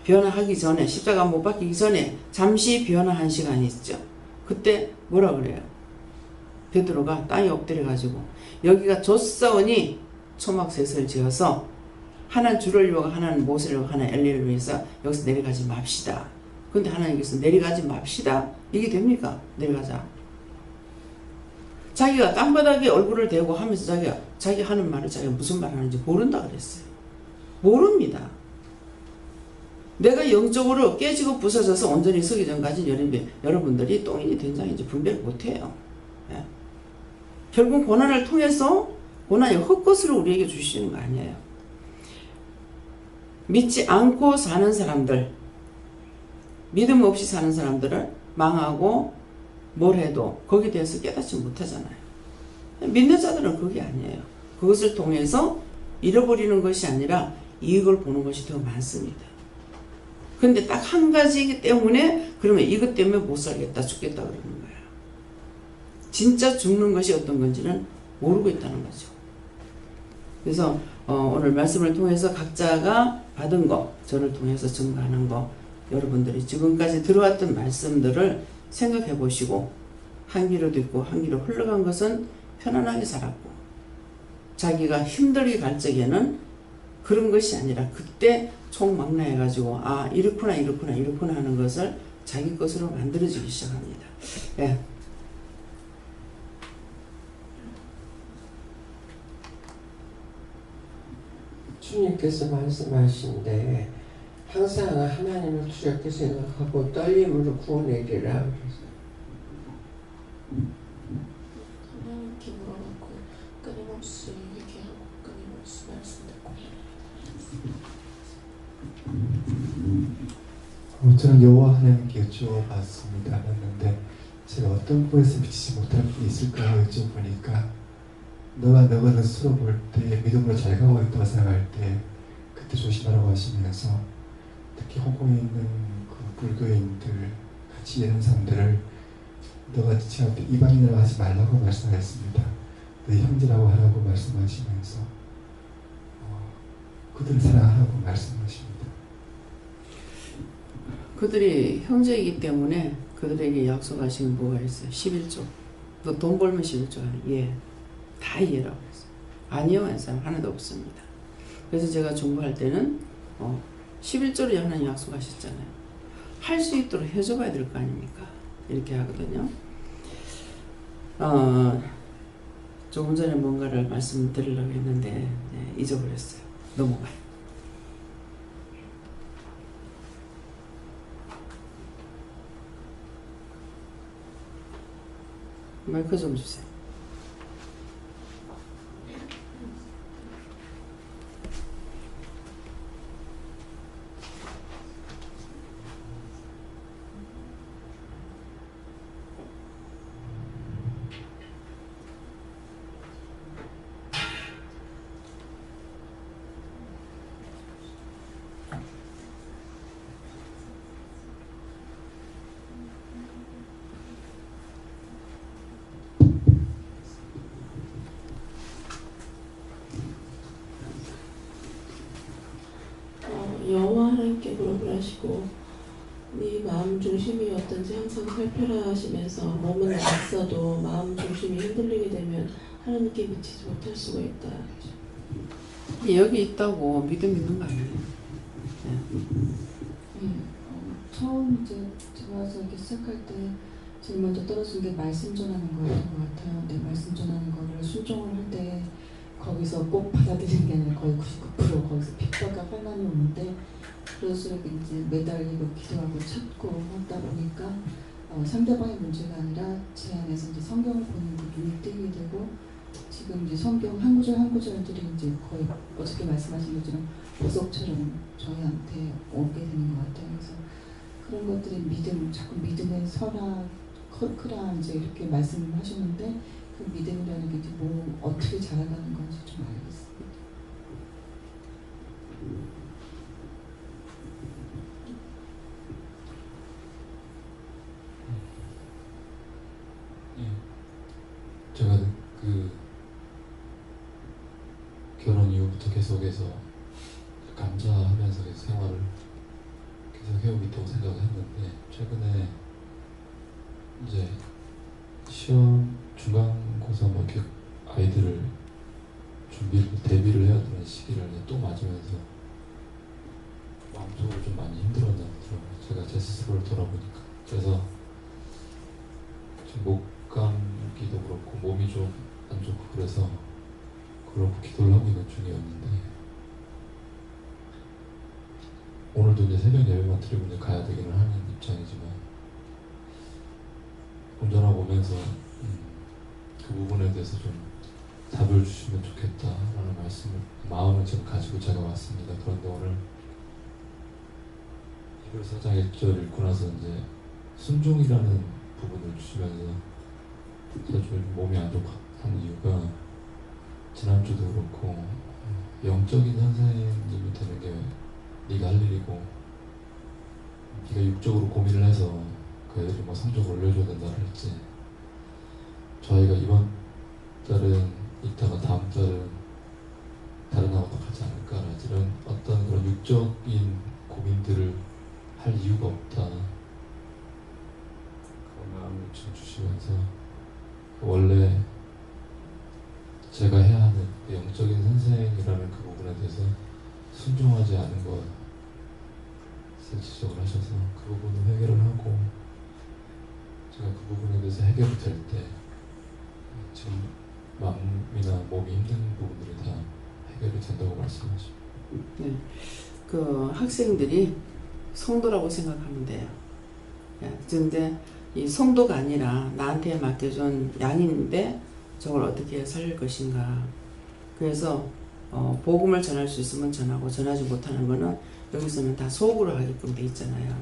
변화하기 전에, 십자가 못 박히기 전에 잠시 변화한 시간이 있죠. 그때 뭐라 그래요? 베드로가 땅에 엎드려 가지고 여기가 좁사오니 초막셋을 지어서 하나는 주를 위하고 하나는 모세를 위하고 하나는 엘리를 위해서 여기서 내려가지 맙시다. 근데 하나님께서 내려가지 맙시다. 이게 됩니까? 내려가자. 자기가 땅바닥에 얼굴을 대고 하면서 자기 하는 말을 자기가 무슨 말 하는지 모른다 그랬어요. 모릅니다. 내가 영적으로 깨지고 부서져서 온전히 서기 전까지 여러분들이 똥인지 된장인지 분별 못해요. 예. 결국 고난을 통해서 고난이 헛것으로 우리에게 주시는 거 아니에요. 믿지 않고 사는 사람들, 믿음 없이 사는 사람들은 망하고 뭘 해도 거기에 대해서 깨닫지 못하잖아요. 믿는 자들은 그게 아니에요. 그것을 통해서 잃어버리는 것이 아니라 이익을 보는 것이 더 많습니다. 근데 딱 한 가지이기 때문에 그러면 이것 때문에 못 살겠다, 죽겠다 그러는 거예요. 진짜 죽는 것이 어떤 건지는 모르고 있다는 거죠. 그래서 오늘 말씀을 통해서 각자가 받은 거, 저를 통해서 증거하는 거, 여러분들이 지금까지 들어왔던 말씀들을 생각해 보시고 한 귀로 듣고 한 귀로 흘러간 것은 편안하게 살았고 자기가 힘들게 갈 적에는 그런 것이 아니라 그때 총망라해가지고 아 이렇구나 이렇구나 이렇구나 하는 것을 자기 것으로 만들어지기 시작합니다. 예. 주님께서 말씀하신데 항상 하나님을 두렵게 생각하고 떨림으로 구원내리라 그래서 하나님께 물어봤고 끊임없이 얘기하고 끊임없이 말씀 듣고 저는 여호와 하나님께 여쭈어봤습니다. 했는데 제가 어떤 부에서 미치지 못할 분이 있을까 여쭤보니까 너가 스스로 볼 때 믿음으로 잘 가고 있다고 생각할 때 그때 조심하라고 하시면서 특히 홍콩에 있는 그 불교인들 같이 일하는 사람들을 너가 지금 이방인이라고 하지 말라고 말씀하셨습니다. 너 형제라고 하라고 말씀하시면서 그들을 사랑하라고 말씀하십니다. 그들이 형제이기 때문에 그들에게 약속하신 뭐가 있어요? 11조. 너 돈 벌면 11조 하는 예. 다 이해라고 했어요. 아니요 한 사람 하나도 없습니다. 그래서 제가 중보할 때는 11조를 하나님 약속하셨잖아요. 할 수 있도록 해줘봐야 될 거 아닙니까? 이렇게 하거든요. 조금 전에 뭔가를 말씀드리려고 했는데 잊어버렸어요. 넘어가요. 마이크 좀 주세요. 여호와 하나님께 물어보라 하시고 네 마음 중심이 어떤지 항상 살펴라 하시면서 몸은 낯서도 마음 중심이 흔들리게 되면 하나님께 미치지 못할 수가 있다. 여기 있다고 믿음 있는 거 아니에요? 처음 이제 들어와서 이렇게 시작할 때 제일 먼저 떨어진 게 말씀 전하는 거였던 것 같아요. 근데 말씀 전하는 거를 순종을 할 때 거기서 꼭 받아들이는 게 아니라 거의 99% 거기서 핍박과 환난이 오는데 그럴수록 이제 매달리고 기도하고 찾고 하다 보니까 상대방의 문제가 아니라 제 안에서 이제 성경을 보는 그 눈이 뜨게 되고 지금 이제 성경 한 구절 한 구절들이 이제 거의 어저께 말씀하신 것처럼 보석처럼 저희한테 오게 되는 것 같아요. 그래서 그런 것들이 믿음, 자꾸 믿음에 서라, 크라 이제 이렇게 말씀을 하셨는데 그 믿음이라는 게 이제 뭐 어떻게 자라가는 건지 좀 알겠습니다. 제가 그 결혼 이후부터 계속해서 감사하면서 계속 생활을 계속 해오고 있다고 생각을 했는데 최근에 이제 시험 중간고사 뭐 이렇게 아이들을 대비를 해야 되는 시기를 또 맞으면서 마음속으로 좀 많이 힘들었나 보더라고요. 제가 제 스스로를 돌아보니까. 그래서 지금 목감기도 그렇고 몸이 좀 안 좋고 그래서 그렇고 기도를 하고 있는 중이었는데 오늘도 이제 새벽 예배만 드리고 이제 가야 되기는 하는 입장이지만 운전하고 오면서 그 부분에 대해서 좀 답을 주시면 좋겠다라는 말씀을 마음을 지금 가지고 제가 왔습니다. 그런데 오늘 히브리서 4장 1절 읽고 나서 이제 순종이라는 부분을 주시면서 제가 좀 몸이 안 좋고 한 이유가 지난주도 그렇고 영적인 선생님이 되는 게 네가 할 일이고 네가 육적으로 고민을 해서 그 애들이 뭐 성적을 올려줘야 된다 그랬지. 저희가 이번 달은 있다가 다음 달은 다른 학원도 가지 않을까 이런 어떤 그런 육적인 고민들을 할 이유가 없다 그런 마음을 좀 주시면서 원래 제가 해야 하는 영적인 선생이라는 그 부분에 대해서 순종하지 않은 것을 지적을 하셔서 그 부분을 해결을 하고 제가 그 부분에 대해서 해결이 될 때 지금 마음이나 몸이 힘든 부분들이 다 해결이 된다고 말씀하시죠. 네. 그 학생들이 성도라고 생각하면 돼요. 그런데 이 성도가 아니라 나한테 맡겨준 양인데 저걸 어떻게 살릴 것인가. 그래서 복음을 전할 수 있으면 전하고 전하지 못하는 거는 여기서는 다 속으로 하게끔 돼 있잖아요.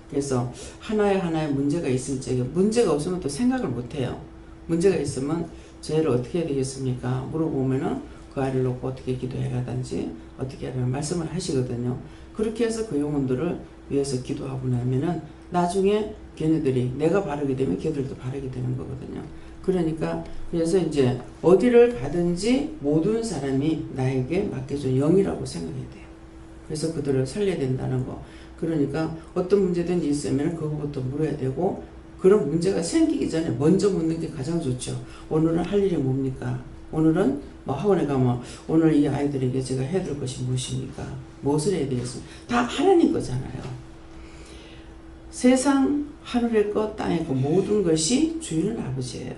그래서 하나의 문제가 있을 적에 문제가 없으면 또 생각을 못 해요. 문제가 있으면 저희를 어떻게 해야 되겠습니까? 물어보면은 그 아이를 놓고 어떻게 기도해라든지 어떻게 하면 말씀을 하시거든요. 그렇게 해서 그 영혼들을 위해서 기도하고 나면은 나중에 걔네들이 내가 바르게 되면 걔들도 바르게 되는 거거든요. 그러니까 그래서 이제 어디를 가든지 모든 사람이 나에게 맡겨준 영이라고 생각해야 돼요. 그래서 그들을 살려야 된다는 거. 그러니까 어떤 문제든지 있으면 그거부터 물어야 되고 그런 문제가 생기기 전에 먼저 묻는 게 가장 좋죠. 오늘은 할 일이 뭡니까? 오늘은 뭐 학원에 가면 오늘 이 아이들에게 제가 해줄 것이 무엇입니까? 무엇을 해야 되겠습니까? 다 하나님 거잖아요. 세상 하늘의 것 땅의 것 모든 것이 주인은 아버지예요.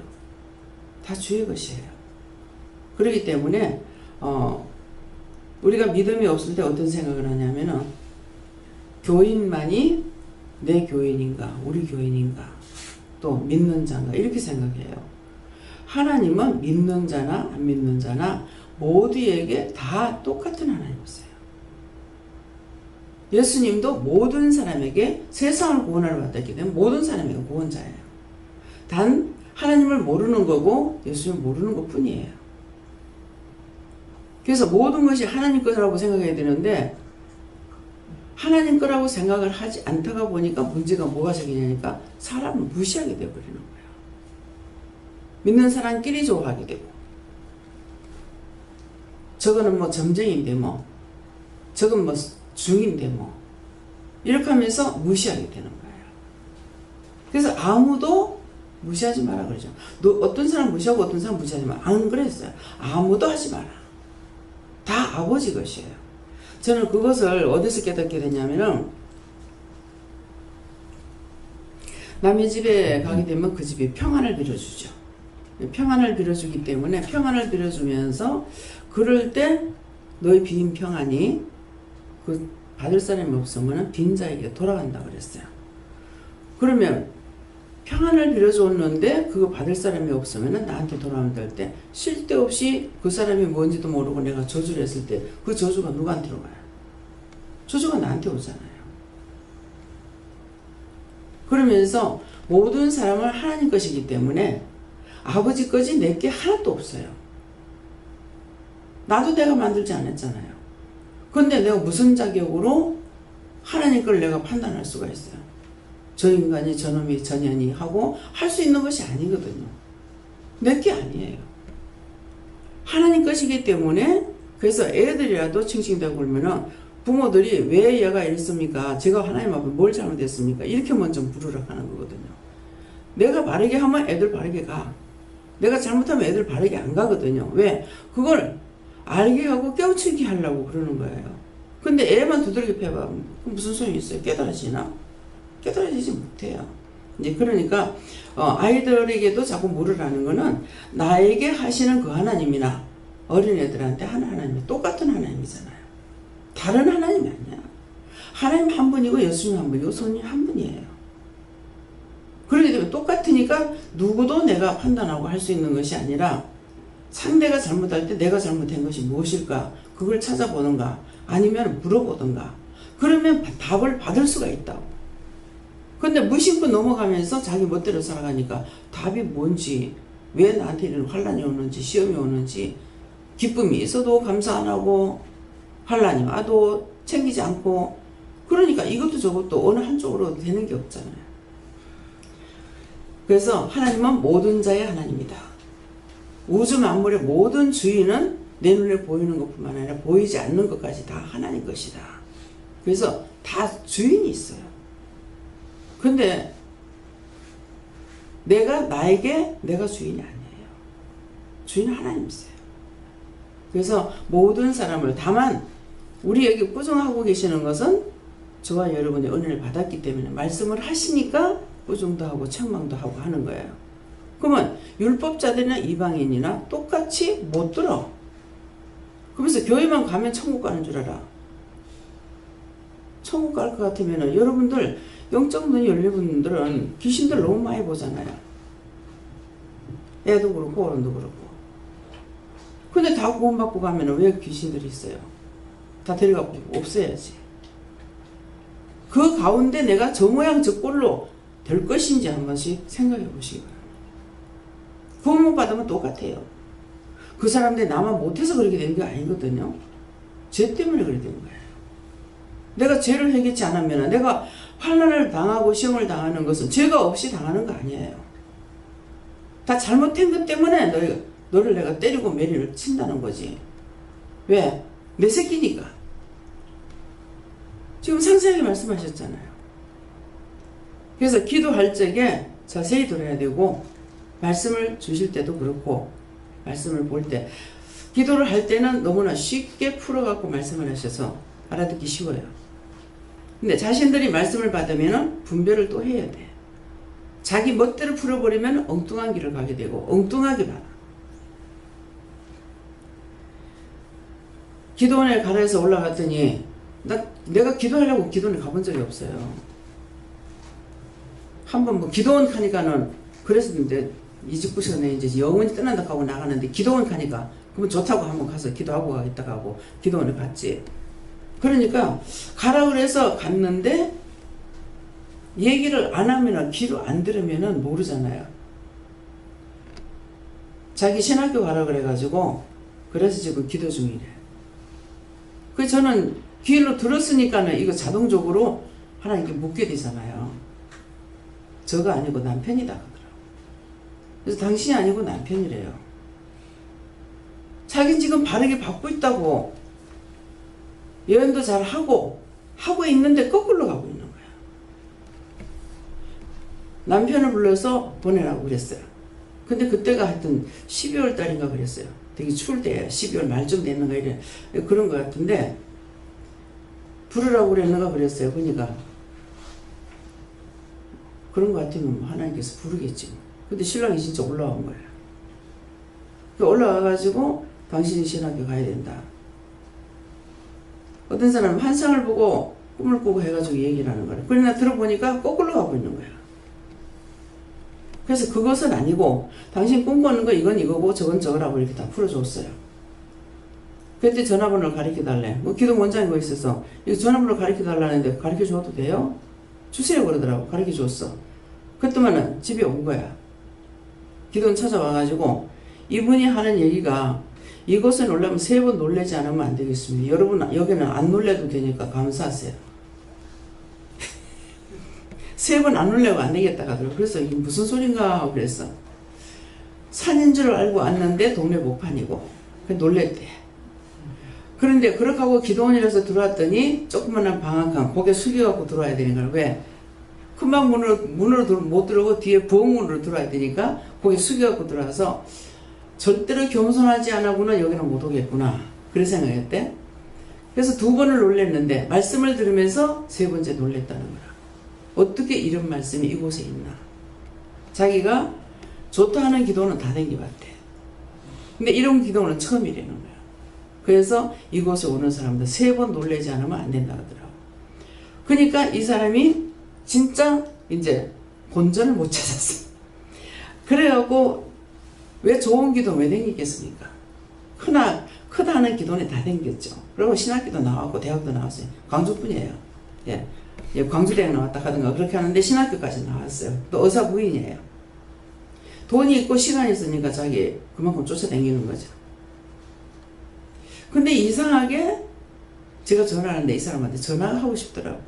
다 주의 것이에요. 그렇기 때문에 우리가 믿음이 없을 때 어떤 생각을 하냐면은 교인만이 내 교인인가 우리 교인인가 또 믿는 자인가 이렇게 생각해요. 하나님은 믿는 자나 안 믿는 자나 모두에게 다 똑같은 하나님이세요. 예수님도 모든 사람에게 세상을 구원하러 왔다기 때문에 모든 사람에게 구원자예요. 단 하나님을 모르는 거고 예수님을 모르는 것 뿐이에요. 그래서 모든 것이 하나님 거라고 생각해야 되는데 하나님 거라고 생각을 하지 않다가 보니까 문제가 뭐가 생기냐니까 사람을 무시하게 되어버리는 거예요. 믿는 사람끼리 좋아하게 되고 저거는 뭐 점쟁인데 뭐 저건 뭐 중인데 뭐 이렇게 하면서 무시하게 되는 거예요. 그래서 아무도 무시하지 마라 그러죠. 너 어떤 사람 무시하고 어떤 사람 무시하지 마라. 안 그랬어요. 아무도 하지 마라. 다 아버지 것이에요. 저는 그것을 어디서 깨닫게 됐냐면은 남의 집에 가게 되면 그 집이 평안을 빌어주죠. 평안을 빌어주기 때문에 평안을 빌어주면서 그럴 때 너의 빈 평안이 그 받을 사람이 없으면 빈자에게 돌아간다 그랬어요. 그러면 평안을 빌어줬는데 그거 받을 사람이 없으면 나한테 돌아온다 할 때 쓸데없이 그 사람이 뭔지도 모르고 내가 저주를 했을 때 그 저주가 누구한테로 가요? 저주가 나한테 오잖아요. 그러면서 모든 사람은 하나님 것이기 때문에 아버지 것이 내게 하나도 없어요. 나도 내가 만들지 않았잖아요. 그런데 내가 무슨 자격으로 하나님 걸 내가 판단할 수가 있어요? 저 인간이 저놈이 저년이 하고 할 수 있는 것이 아니거든요. 내게 아니에요. 하나님 것이기 때문에 그래서 애들이라도 칭칭대고 그러면은 부모들이 왜 얘가 이랬습니까? 제가 하나님 앞에 뭘 잘못했습니까? 이렇게 먼저 물으러 가는 거거든요. 내가 바르게 하면 애들 바르게 가. 내가 잘못하면 애들 바르게 안 가거든요. 왜? 그걸 알게 하고 깨우치게 하려고 그러는 거예요. 근데 애만 두들겨 패봐. 무슨 소용이 있어요? 깨달아지나? 깨달아지지 못해요. 이제 그러니까 아이들에게도 자꾸 물으라는 거는 나에게 하시는 그 하나님이나 어린애들한테 하는 하나님이 똑같은 하나님이잖아요. 다른 하나님이 아니야. 하나님 한 분이고 예수님 한 분이고 성령 한 분이에요. 그러기 때문에 똑같으니까 누구도 내가 판단하고 할 수 있는 것이 아니라 상대가 잘못할 때 내가 잘못한 것이 무엇일까? 그걸 찾아보는가? 아니면 물어보든가? 그러면 답을 받을 수가 있다고. 근데 무심코 넘어가면서 자기 멋대로 살아가니까 답이 뭔지, 왜 나한테 이런 환란이 오는지, 시험이 오는지, 기쁨이 있어도 감사 안 하고, 환란이 와도 챙기지 않고, 그러니까 이것도 저것도 어느 한쪽으로 되는 게 없잖아요. 그래서 하나님은 모든 자의 하나님이다. 우주 만물의 모든 주인은 내 눈에 보이는 것뿐만 아니라 보이지 않는 것까지 다 하나님 것이다. 그래서 다 주인이 있어요. 근데 나에게 내가 주인이 아니에요. 주인은 하나님이세요. 그래서 모든 사람을 다만 우리 여기 꾸중하고 계시는 것은 저와 여러분이 은혜를 받았기 때문에 말씀을 하시니까 꾸중도 하고 책망도 하고 하는 거예요. 그러면 율법자들이나 이방인이나 똑같이 못 들어. 그러면서 교회만 가면 천국 가는 줄 알아. 천국 갈 것 같으면 여러분들 영적 눈이 열린 분들은 귀신들 너무 많이 보잖아요. 애도 그렇고 어른도 그렇고. 근데 다 구원받고 가면 왜 귀신들이 있어요? 다 데려가고 없애야지. 그 가운데 내가 저 모양 저 꼴로 될 것인지 한 번씩 생각해 보시기 바랍니다. 구원 못 받으면 똑같아요. 그 사람들이 나만 못해서 그렇게 된 게 아니거든요. 죄 때문에 그렇게 된 거예요. 내가 죄를 해결치 않으면 내가 환난을 당하고 시험을 당하는 것은 죄가 없이 당하는 거 아니에요. 다 잘못한 것 때문에 너를 내가 때리고 매리를 친다는 거지. 왜? 내 새끼니까. 지금 상세하게 말씀하셨잖아요. 그래서 기도할 적에 자세히 들어야 되고 말씀을 주실 때도 그렇고 말씀을 볼 때 기도를 할 때는 너무나 쉽게 풀어갖고 말씀을 하셔서 알아듣기 쉬워요. 근데 자신들이 말씀을 받으면 분별을 또 해야 돼. 자기 멋대로 풀어버리면 엉뚱한 길을 가게 되고 엉뚱하게 받아. 기도원에 가라해서 올라갔더니 내가 기도하려고 기도원에 가본 적이 없어요. 한번 뭐 기도원 가니까는 그랬었는데 이 집부서는 이제 영원히 떠난다 하고 나가는데 기도원 가니까 그러면 좋다고 한번 가서 기도하고 가겠다 하고 기도원에 갔지. 그러니까 가라 그래서 갔는데 얘기를 안 하면 귀로 안 들으면 모르잖아요. 자기 신학교 가라 그래가지고 그래서 지금 기도 중이래. 그래서 저는 귀로 들었으니까는 이거 자동적으로 하나님께 묻게 되잖아요. 저가 아니고 남편이다 그러더라고. 그래서 당신이 아니고 남편이래요. 자기는 지금 바르게 받고 있다고 예언도 잘 하고 있는데 거꾸로 가고 있는 거야. 남편을 불러서 보내라고 그랬어요. 근데 그때가 하여튼 12월 달인가 그랬어요. 되게 추울 때예요. 12월 말쯤 됐는가 이래 그런 것 같은데 부르라고 그랬는가 그랬어요. 그러니까 그런 것 같으면 하나님께서 부르겠지. 근데 신랑이 진짜 올라온 거예요. 올라와가지고 당신이 신학교 가야 된다. 어떤 사람은 환상을 보고 꿈을 꾸고 해가지고 얘기를 하는 거예요. 그러나 들어보니까 거꾸로 가고 있는 거야. 그래서 그것은 아니고 당신 꿈꾸는 거 이건 이거고 저건 저거라고 이렇게 다 풀어줬어요. 그때 전화번호를 가르쳐달래. 뭐 기도 원장이 뭐 있어서 이거 전화번호 가르쳐달라는데 가르쳐줘도 돼요? 주세요 그러더라고. 가르쳐줬어. 그때만은 집에 온 거야. 기도원 찾아와가지고 이분이 하는 얘기가 이것에 놀라면 3번 놀라지 않으면 안 되겠습니다. 여러분 여기는 안 놀래도 되니까 감사하세요. 3번 안 놀래고 안 되겠다 하더라고요. 그래서 이게 무슨 소린가 하고 그랬어. 산인 줄 알고 왔는데 동네 목판이고 놀랬대. 그런데 그렇게 하고 기도원이라서 들어왔더니 조그만한 방 한 칸 고개 숙여갖고 들어와야 되는 거야. 왜? 금방 문으로 못 들어오고 뒤에 부엌문으로 들어와야 되니까 고개 숙여갖고 들어와서 절대로 겸손하지 않아고는 여기는 못 오겠구나. 그런 생각했대. 그래서 2번을 놀랬는데 말씀을 들으면서 3번째 놀랬다는 거야. 어떻게 이런 말씀이 이곳에 있나. 자기가 좋다 하는 기도는 다 댕겨봤대. 근데 이런 기도는 처음이라는 거야. 그래서 이곳에 오는 사람들 3번 놀라지 않으면 안 된다 하더라고. 그러니까 이 사람이 진짜 이제 본전을 못 찾았어. 그래갖고 왜 좋은 기도 왜 댕기겠습니까? 크다 하는 기도는 다 댕겼죠. 그리고 신학교도 나왔고 대학도 나왔어요. 광주뿐이에요. 예, 광주대학 나왔다 하든가 그렇게 하는데 신학교까지 나왔어요. 또 의사 부인이에요. 돈이 있고 시간이 있으니까 자기 그만큼 쫓아다니는 거죠. 근데 이상하게 제가 전화하는데 이 사람한테 전화가 하고 싶더라고.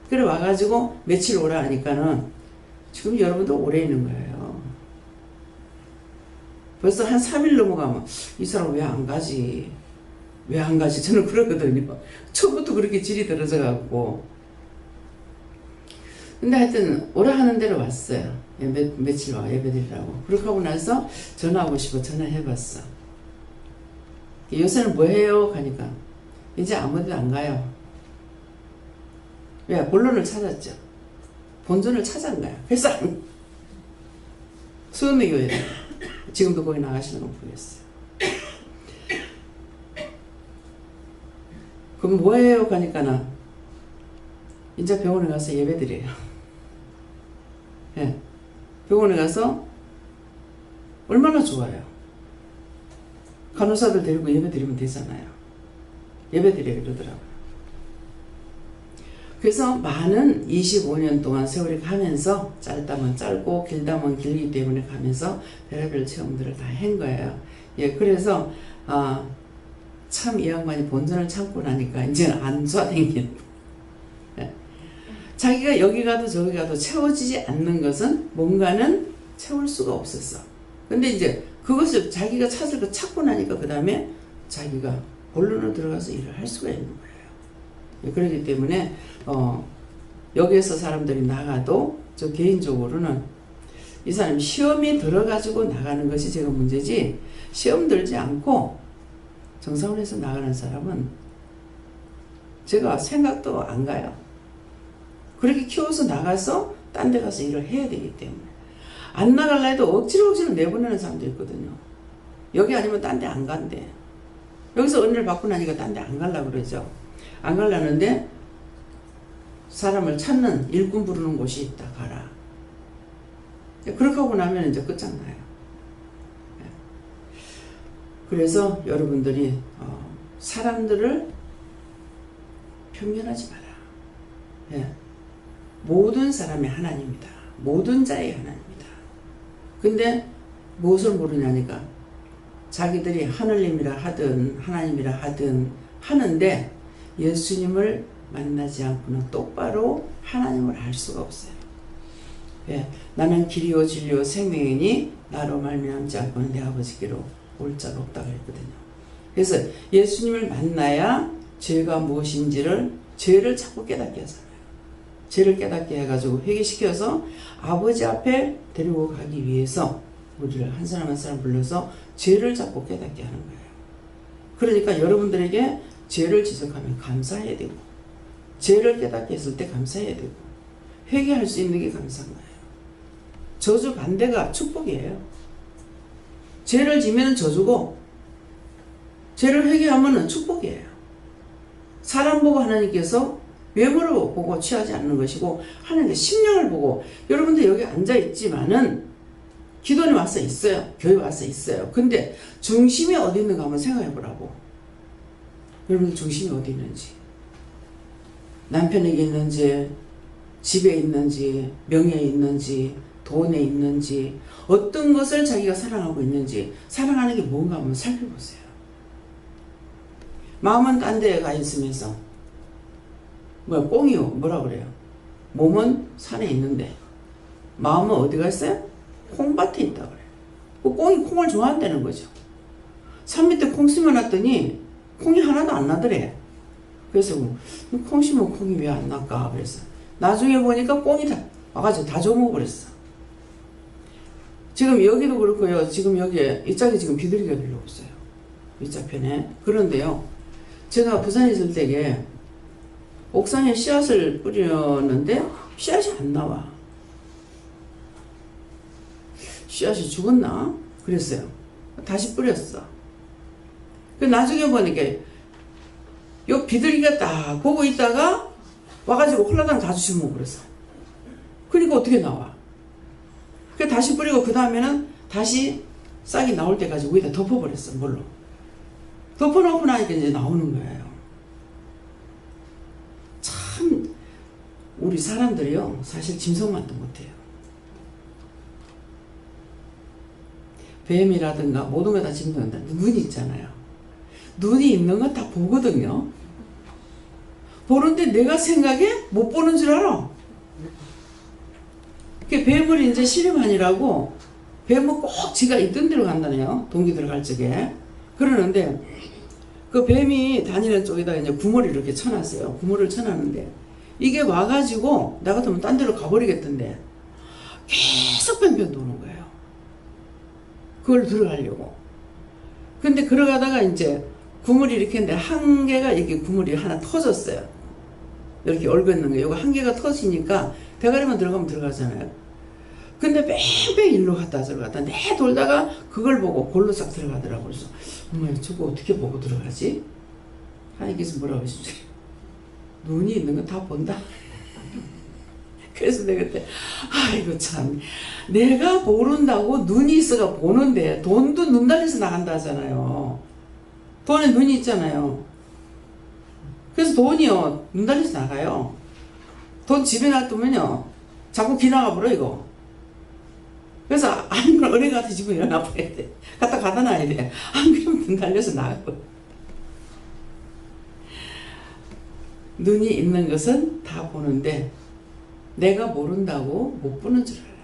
그래 와가지고 며칠 오라 하니까는 지금 여러분도 오래 있는 거예요. 벌써 한 3일 넘어가면 이 사람 왜 안 가지? 왜 안 가지? 저는 그러거든요. 처음부터 그렇게 질이 들어져갖고. 근데 하여튼 오라 하는 대로 왔어요. 며칠 와 예배드리라고. 그렇게 하고 나서 전화하고 싶어 전화해봤어. 요새는 뭐 해요? 하니까 이제 아무 데도 안 가요. 왜? 본론을 찾았죠. 본尊을 찾은 거야. 그래서 수원의 교회 지금도 거기 나가시는 건 보겠어요. 그럼 뭐예요? 가니까는 이제 병원에 가서 예배 드려요. 예. 병원에 가서 얼마나 좋아요. 간호사들 데리고 예배 드리면 되잖아요. 예배 드려요 그러더라고요. 그래서 많은 25년 동안 세월이 가면서 짧다면 짧고 길다면 길기 때문에 가면서 별의별 체험들을 다 한 거예요. 예, 그래서 참 이 양반이 본전을 참고 나니까 이제는 안 쏴댕기는 예. 자기가 여기 가도 저기 가도 채워지지 않는 것은 뭔가는 채울 수가 없었어. 근데 이제 그것을 자기가 찾을 거 찾고 나니까 그 다음에 자기가 본론으로 들어가서 일을 할 수가 있는 거예요. 예, 그렇기 때문에 여기에서 사람들이 나가도 저 개인적으로는 이 사람이 시험이 들어가지고 나가는 것이 제가 문제지 시험 들지 않고 정상원에서 나가는 사람은 제가 생각도 안 가요. 그렇게 키워서 나가서 딴 데 가서 일을 해야 되기 때문에 안 나갈라 해도 억지로 내보내는 사람도 있거든요. 여기 아니면 딴 데 안 간대. 여기서 은혜를 받고 나니까 딴 데 안 가려고 그러죠. 안 가려는데 사람을 찾는 일꾼 부르는 곳이 있다. 가라. 그렇게 하고 나면 이제 끝장나요. 그래서 여러분들이 사람들을 편견하지 마라. 예. 모든 사람이 하나님이다. 모든 자의 하나님이다. 근데 무엇을 모르냐니까 자기들이 하늘님이라 하든 하나님이라 하든 하는데 예수님을 만나지 않고는 똑바로 하나님을 알 수가 없어요. 예. 나는 길이요 진리요 생명이니 나로 말미암지 않고는 내 아버지께로 올 자가 없다고 했거든요. 그래서 예수님을 만나야 죄가 무엇인지를 죄를 자꾸 깨닫게 하잖아요. 죄를 깨닫게 해가지고 회개시켜서 아버지 앞에 데리고 가기 위해서 우리를 한 사람 한 사람 불러서 죄를 자꾸 깨닫게 하는 거예요. 그러니까 여러분들에게 죄를 지적하면 감사해야 되고 죄를 깨닫게 했을 때 감사해야 되고 회개할 수 있는 게 감사한 거예요. 저주 반대가 축복이에요. 죄를 지면 저주고 죄를 회개하면 축복이에요. 사람 보고 하나님께서 외모로 보고 취하지 않는 것이고 하나님의 심령을 보고 여러분들 여기 앉아있지만은 기도원에 와서 있어요. 교회 와서 있어요. 근데 중심이 어디 있는가 한번 생각해 보라고. 여러분들 중심이 어디 있는지 남편에게 있는지 집에 있는지 명예에 있는지 돈에 있는지 어떤 것을 자기가 사랑하고 있는지 사랑하는 게 뭔가 한번 살펴보세요. 마음은 딴 데에 가 있으면서 꽁이요 뭐라 그래요? 몸은 산에 있는데 마음은 어디가 있어요? 콩밭에 있다 그래요. 그 꽁이 콩을 좋아한다는 거죠. 산 밑에 콩 심어놨더니 콩이 하나도 안 나더래. 그래서 콩 심으면 콩이 왜 안 날까 그래서 나중에 보니까 꽁이 다 와가지고 다 줘먹어버렸어. 지금 여기도 그렇고요. 지금 여기에 이 짝이 지금 비둘기가 들려오고 있어요. 이 짝편에. 그런데요. 제가 부산에 있을 때에 옥상에 씨앗을 뿌렸는데 씨앗이 안 나와. 씨앗이 죽었나? 그랬어요. 다시 뿌렸어. 나중에 보니까 요 비둘기가 딱 보고 있다가 와가지고 홀라당 다 주시면 그랬어. 그러니까 어떻게 나와? 다시 뿌리고 그 다음에는 다시 싹이 나올 때까지 위에다 덮어버렸어. 뭘로? 덮어놓고 나니까 이제 나오는 거예요. 참 우리 사람들이요 사실 짐승만도 못해요. 뱀이라든가 모든 거 다 짐승한다. 눈이 있잖아요. 눈이 있는 건 다 보거든요. 보는데 내가 생각에 못 보는 줄 알아. 뱀을 이제 실험하니라고 뱀은 꼭 지가 있던 데로 간다네요. 동기들 갈 적에. 그러는데 그 뱀이 다니는 쪽에다 이제 구멍을 이렇게 쳐놨어요. 구멍을 쳐놨는데 이게 와가지고 나 같으면 딴 데로 가버리겠던데 계속 뱀 도는 거예요. 그걸 들어가려고. 근데 걸어가다가 이제 구물이 이렇게 했는데 한 개가 이렇게 구물이 하나 터졌어요. 이렇게 얽어있는 거예요. 이거 한 개가 터지니까 대가리만 들어가면 들어가잖아요. 근데 뺑뺑 일로 갔다 들어갔다 내 돌다가 그걸 보고 골로 싹 들어가더라고요. 그래서 엄마 저거 어떻게 보고 들어가지? 하나님께서 뭐라고 하시죠? 눈이 있는 거 다 본다. 그래서 내가 그때 아이고 참 내가 모른다고 눈이 있어가 보는데 돈도 눈 달려서 나간다 하잖아요. 돈에 눈이 있잖아요. 그래서 돈이요 눈 달려서 나가요. 돈 집에 놔두면요 자꾸 기나가 버려 이거. 그래서 안 그러면 은행 가서 집에 일어나 버려야 돼. 갖다 놔야 돼. 안 그러면 눈 달려서 나가고. 눈이 있는 것은 다 보는데 내가 모른다고 못 보는 줄 알아요.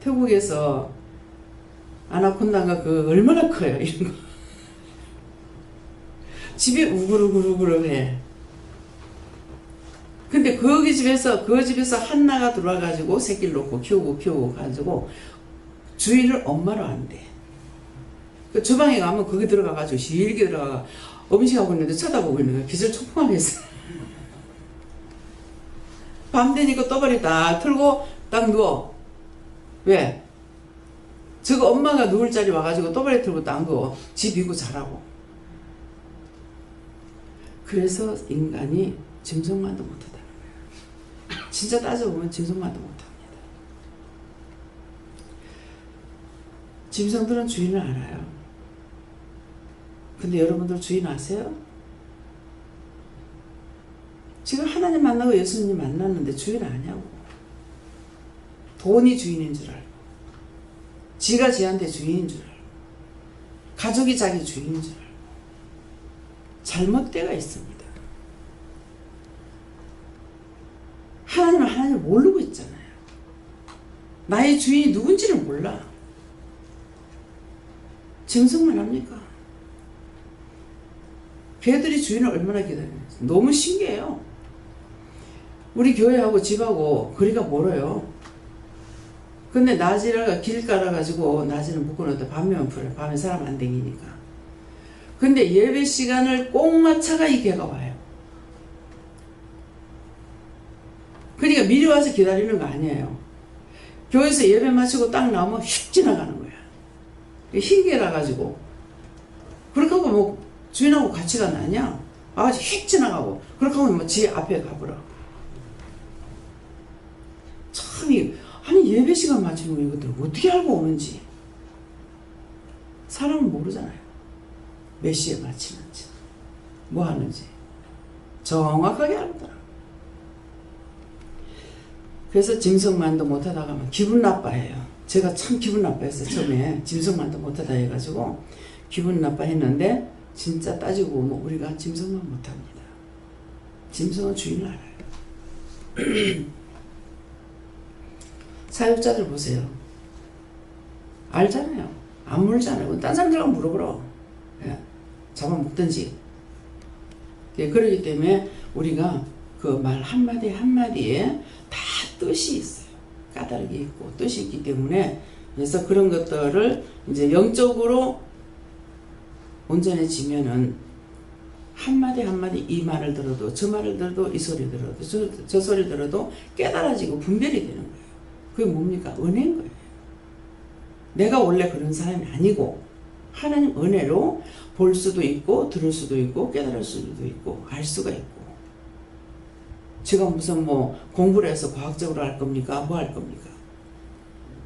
태국에서 아나콘다가 그 얼마나 커요 이런 거. 집에 우글우글우글해. 근데 그 집에서 한나가 들어와가지고 새끼를 놓고 키우고 가지고 주인을 엄마로 한대. 그 주방에 가면 거기 들어가가지고 실게 들어가 음식하고 있는데 쳐다보고 있는 거야. 기절초풍하겠어. 밤 되니까 떠버리 딱 틀고 딱 누워. 왜? 저거 엄마가 누울 자리 와가지고 떠버리 틀고 딱 누워. 지 비고 자라고. 그래서 인간이 짐승만도 못하다는 거야. 진짜 따져보면 짐승만도 못합니다. 짐승들은 주인을 알아요. 근데 여러분들 주인 아세요? 지금 하나님 만나고 예수님 만났는데 주인 아냐고. 돈이 주인인 줄 알고 지가 지한테 주인인 줄 알고 가족이 자기 주인인 줄 알고 잘못 때가 있습니다. 하나님은 하나님을 모르고 있잖아요. 나의 주인이 누군지를 몰라. 짐승만 합니까? 개들이 주인을 얼마나 기다리는지 너무 신기해요. 우리 교회하고 집하고 거리가 멀어요. 근데 낮이라 길 깔아가지고 낮에는 묶어놓다 밤에만 풀어요. 밤에 사람 안 다니니까. 근데 예배 시간을 꼭 맞춰가 이 개가 와요. 그러니까 미리 와서 기다리는 거 아니에요. 교회에서 예배 마치고 딱 나오면 휙 지나가는 거야. 흰 개라 가지고. 그렇게 하고 뭐 주인하고 같이 가느냐? 아주 휙 지나가고. 그렇게 하면 뭐 지 앞에 가버려. 참, 아니 예배 시간 맞추는 이것들을 어떻게 알고 오는지. 사람은 모르잖아요. 몇 시에 마치는지. 뭐 하는지. 정확하게 알더라. 그래서 짐승만도 못하다 가면 기분 나빠해요. 제가 참 기분 나빠했어요. 처음에 짐승만도 못하다 해가지고 기분 나빠했는데 진짜 따지고 보면 우리가 짐승만 못합니다. 짐승은 주인을 알아요. 사육자들 보세요. 알잖아요. 안 물잖아요. 딴 사람들하고 물어보러. 예. 잡아먹든지. 예, 그렇기 때문에 우리가 그 말 한마디 한마디에 다 뜻이 있어요. 까닭이 있고 뜻이 있기 때문에 그래서 그런 것들을 이제 영적으로 온전해지면은 한마디 한마디 이 말을 들어도 저 말을 들어도 이 소리 들어도 저 소리 들어도 깨달아지고 분별이 되는 거예요. 그게 뭡니까? 은혜인 거예요. 내가 원래 그런 사람이 아니고 하나님 은혜로 볼 수도 있고 들을 수도 있고 깨달을 수도 있고 알 수가 있고 제가 무슨 뭐 공부를 해서 과학적으로 할 겁니까? 뭐 할 겁니까?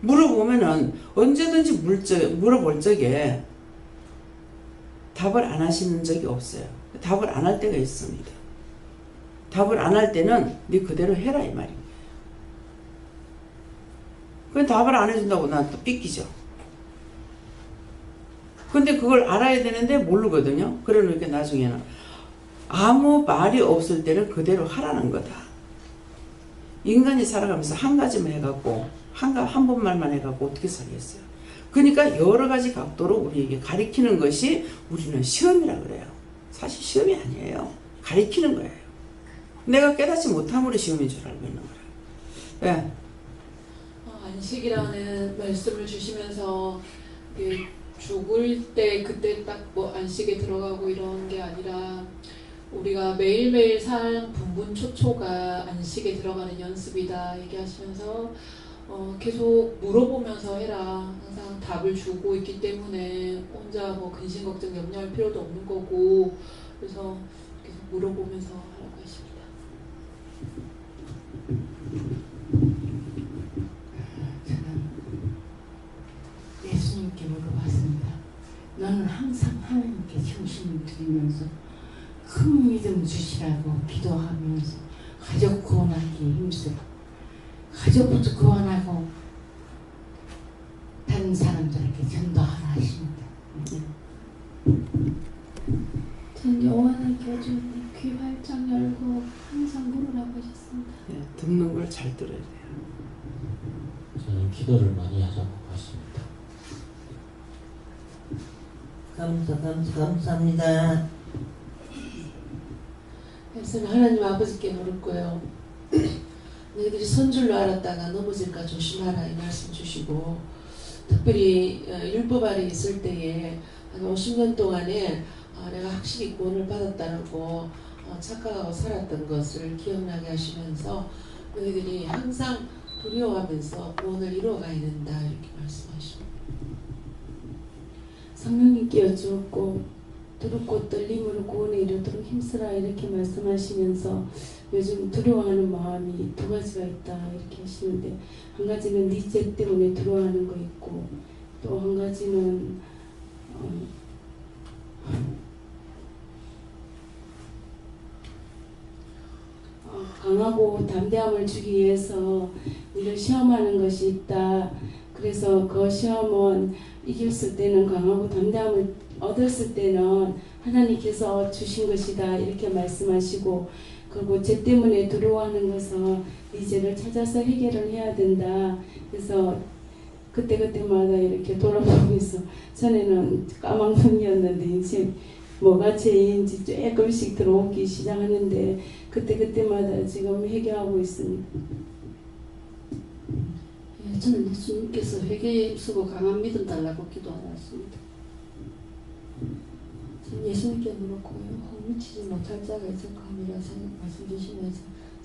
물어보면은 언제든지 물어볼 적에 답을 안 하시는 적이 없어요. 답을 안 할 때가 있습니다. 답을 안 할 때는 네 그대로 해라 이 말인 거예요. 그 답을 안 해준다고 난 또 삐끼죠. 근데 그걸 알아야 되는데 모르거든요. 그래 놓으니까 나중에는 아무 말이 없을 때는 그대로 하라는 거다. 인간이 살아가면서 한 가지만 해갖고 한 번말만 해갖고 어떻게 살겠어요. 그러니까 여러 가지 각도로 우리에게 가리키는 것이 우리는 시험이라 그래요. 사실 시험이 아니에요. 가리키는 거예요. 내가 깨닫지 못함으로 시험인 줄 알고 있는 거예요. 네. 안식이라는 말씀을 주시면서 죽을 때 그때 딱 뭐 안식에 들어가고 이런 게 아니라 우리가 매일매일 산 분분초초가 안식에 들어가는 연습이다 얘기하시면서 계속 물어보면서 해라. 항상 답을 주고 있기 때문에 혼자 뭐 근심 걱정 염려할 필요도 없는 거고, 그래서 계속 물어보면서 하라고 하십니다. 저는 예수님께 물어봤습니다. 너는 항상 하나님께 중심을 드리면서 큰 믿음 주시라고 기도하면서 가족 구원하기에 힘쓰고 가족부터 구원하고 다른 사람들에게 전도하라 하십니다. 전 여호와 하나님께 주님 귀 활짝 열고 항상 물으라고 하셨습니다. 예, 듣는 걸 잘 들어야 돼요. 저는 기도를 많이 하자고 하십니다. 감사합니다. 말씀 하나님 아버지께 물을 거예요. 너희들이 선줄로 알았다가 넘어질까 조심하라 이 말씀 주시고, 특별히 율법 아래 있을 때에 한 50년 동안에 내가 확실히 구원을 받았다고 착각하고 살았던 것을 기억나게 하시면서 너희들이 항상 두려워하면서 구원을 이루어가야 된다 이렇게 말씀하십니다. 성령님께 여쭈었고 두렵고 떨림으로 구원에 이르도록 힘쓰라 이렇게 말씀하시면서 요즘 두려워하는 마음이 두 가지가 있다 이렇게 하시는데, 한 가지는 네 죄 때문에 두려워하는 거 있고, 또 한 가지는 강하고 담대함을 주기 위해서 이를 시험하는 것이 있다. 그래서 그 시험은 이겼을 때는 강하고 담대함을 얻었을 때는 하나님께서 주신 것이다 이렇게 말씀하시고, 그리고 죄 때문에 두려워하는 것은 이 죄를 찾아서 해결을 해야 된다. 그래서 그때그때마다 이렇게 돌아보면서 전에는 까막눈이었는데 이제 뭐가 죄인지 조금씩 들어오기 시작하는데 그때그때마다 지금 회개하고 있습니다. 예, 저는 예수님께서 회개에 힘쓰고 강한 믿음 달라고 기도하였습니다. 전 예수님께 물었고요. 미치지 못할 자가 있을까함이라 말씀 주시면서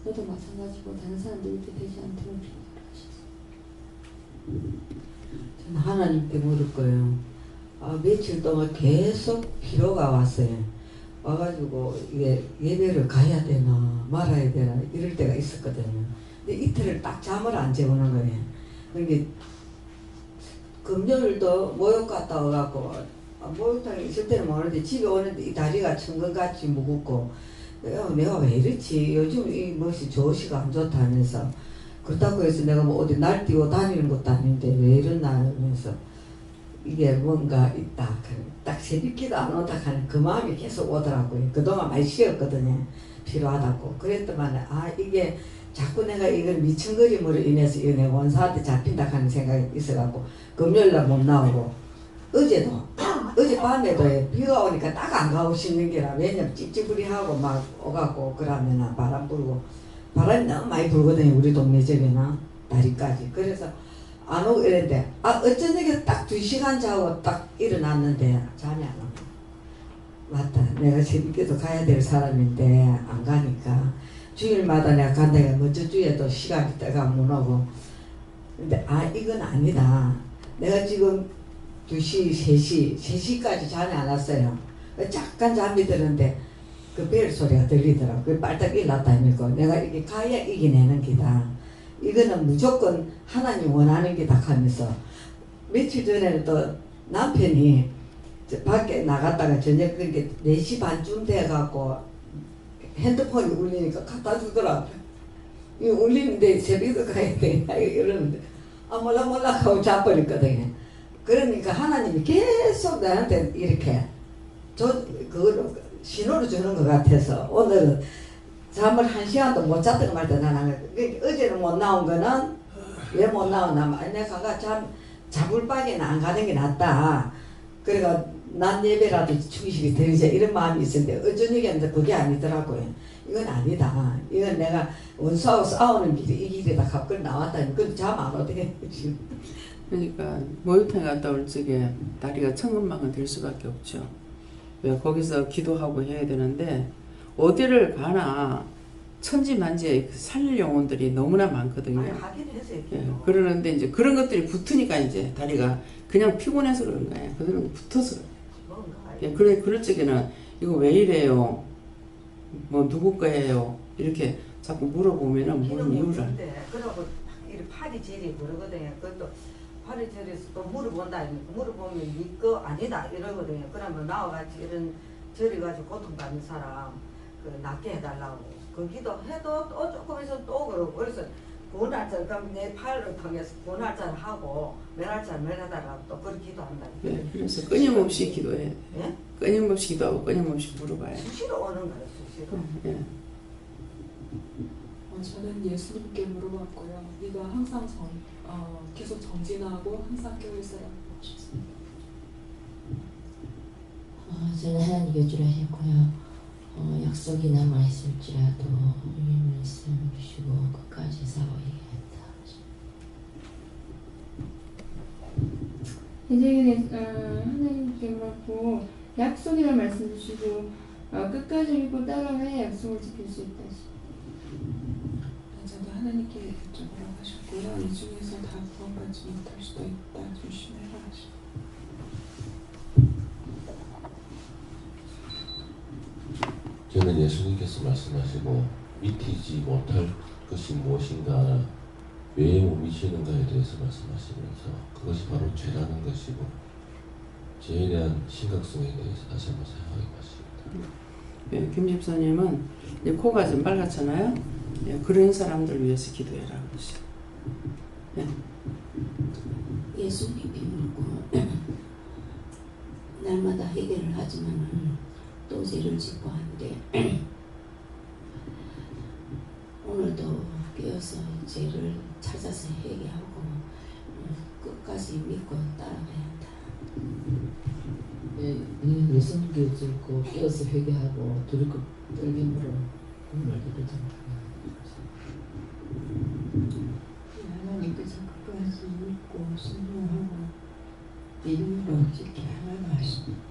너도 마찬가지고 다른 사람들이 되지 않도록 기도하라 하셨습니다. 저는 하나님께 물을 거예요. 며칠 동안 계속 피로가 왔어요. 와가지고 이게 예배를 가야 되나 말아야 되나 이럴 때가 있었거든요. 근데 이틀을 딱 잠을 안 재우는 거예요. 그게 금요일도 목욕 갔다 와갖고 목욕탕에 있을 때는 모르는데 집에 오는데 이 다리가 천근같이 무겁고 내가 왜 이렇지? 요즘 이 무엇이 조시가 안 좋다면서 그렇다고 해서 내가 뭐 어디 날뛰고 다니는 것도 아닌데 왜 이러나 하면서 이게 뭔가 있다. 딱 새벽기도 안 오다 하는 그 마음이 계속 오더라고요. 그동안 많이 쉬었거든요. 필요하다고. 그랬더만 이게 자꾸 내가 이걸 미친거림으로 인해서 이거 내 원사한테 잡힌다 하는 생각이 있어갖고 금요일날 못 나오고 어젯밤에도 비가 오니까 딱 안 가고 싶는 게라. 왜냐면 찝찝부리하고 막 오갖고 그러면 바람 불고 바람이 너무 많이 불거든요. 우리 동네 쪽에는 다리까지. 그래서 안 오고 이랬는데 어쩌니까 딱 2시간 자고 딱 일어났는데 잠이 안 오고 맞다. 내가 새벽에도 가야 될 사람인데 안 가니까 주일마다 내가 간다니까 먼저 주에도 시간이 때가 못 오고 근데 이건 아니다. 내가 지금 2시, 3시까지 잠이 안 왔어요. 잠깐 잠이 드는데 그 벨 소리가 들리더라고. 그 빨딱 일어났다니까. 내가 이게 가야 이겨내는 기다. 이거는 무조건 하나님 원하는 기다 하면서 며칠 전에는 또 남편이 밖에 나갔다가 저녁 그렇게 4시 반쯤 돼갖고 핸드폰이 울리니까 갖다 주더라고요. 이 울리는데 새벽에 가야 되나 이러는데 몰라 하고 자버렸거든요. 그러니까 하나님이 계속 나한테 이렇게 그걸 신호를 주는 것 같아서 오늘은 잠을 1시간도 못 잤다고 말도 나는 어제는 못 나온 거는 왜 못 나왔나 내가 자불 방에는 안 가는 게 낫다. 그래가 난 예배라도 충실히 드리자 이런 마음이 있었는데 어쩐 얘기였는데 그게 아니더라고요. 이건 아니다. 이건 내가 원수하고 싸우는 길이 이 길이다 갖고 나왔다니. 그건 잠안 오대 지금. 그러니까 목욕탕에 갔다 올 적에 다리가 천근만근 될 수밖에 없죠. 왜 거기서 기도하고 해야 되는데 어디를 가나 천지만지의 살 영혼들이 너무나 많거든요. 아니, 하긴 했어요. 예, 그러는데 이제 그런 것들이 붙으니까 이제 다리가 그냥 피곤해서 그런 거예요. 그들은 붙어서 그래요. 예, 그럴 적에는 이거 왜 이래요? 뭐 누구 거예요? 이렇게 자꾸 물어보면은 무슨 이유를 안 돼. 그러고 이렇게 팔이 저리 그러거든요. 그것도 팔이 저리서 또 물어본다. 물어보면 네 거 아니다 이러거든요. 그러면 나와 같이 이런 저리 가지고 고통받는 사람 그 낫게 해달라고. 거기도 해도 또 조금 있으면 또 그러고. 그래서 구원할자 그럼 내 팔을 통해서 구원할자를 하고 멸할자를 멸해달라고 또 그렇게 기도한다. 네, 그래서 끊임없이 기도해야 돼. 예? 끊임없이 기도하고 끊임없이 물어봐야 돼. 수시로 오는 거예요. 수시로. 예. 저는 예수님께 물어봤고요. 네가 항상 계속 정진하고 항상 교회에서라고 싶습니다. 저는 하나님 교주를 하셨고요. 약속이 남아있을지라도 이 말씀 주시고 끝까지 싸워야겠다. 이제 하나님께 물었고 약속이라는 말씀 주시고 끝까지 믿고 따라가야 약속을 지킬 수 있다. 저도 하나님께 여쭤보라고 하셨고요. 이 중에서 다 구원받지 못할 수도 있다. 조심해라 하시고. 저는 예수님께서 말씀하시고 미치지 못할 것이 무엇인가 왜 못 미치는가에 대해서 말씀하시면서 그것이 바로 죄라는 것이고 죄에 대한 심각성에 대해서 다시 한번 생각해 봤습니다. 예, 김 집사님은 이제 코가 좀 빨갛잖아요. 예, 그런 사람들 위해서 기도해라 그러시. 예. 예수님께 묻고 날마다 해결을 하지만 또 죄를 짓고 하는데 오늘도 깨어서 죄를 찾아서 회개하고 끝까지 믿고 따라가야 한다. 예수님께 듣고 깨어서 회개하고 들김으로 꿈을 이루도록 하나님께서 끝까지 믿고 순종하고 믿음으로 지켜나가야 하십니다.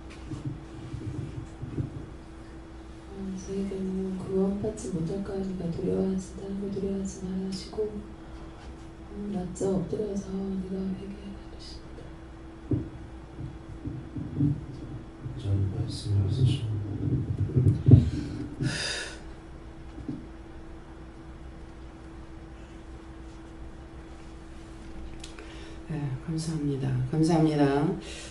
저희들은 구원받지 못할까 하니까 두려워하지 말라 하시고 낮자 엎드려서 네가 회개해 가르칩니다. 저는 말씀을 쓰십니다. 네, 감사합니다. 감사합니다.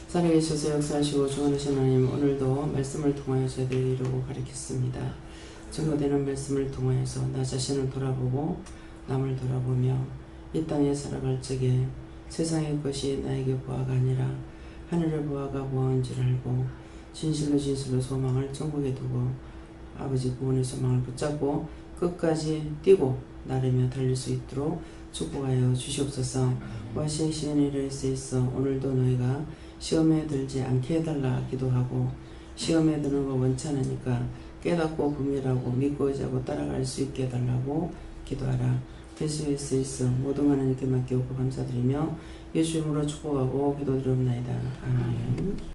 살아계셔서 역사하시고 주관하신 하나님, 오늘도 말씀을 통하여 저희들을 이루고 가르쳤습니다. 증거되는 말씀을 통하여서 나 자신을 돌아보고 남을 돌아보며 이 땅에 살아갈 적에 세상의 것이 나에게 보아가 아니라 하늘의 보아가 보아인 줄 알고 진실로 소망을 천국에 두고 아버지 구원의 소망을 붙잡고 끝까지 뛰고 나르며 달릴 수 있도록 축복하여 주시옵소서. 와시의 시인이라 쓰있어 오늘도 너희가 시험에 들지 않게 해달라 기도하고 시험에 드는 거 원치 않으니까 깨닫고 분별하고 믿고 의지하고 따라갈 수 있게 해달라고 기도하라. 예수의 쓰있어 모든 하나님께 맡기고 감사드리며 예수 이름으로 축복하고 기도드리옵나이다. 아멘.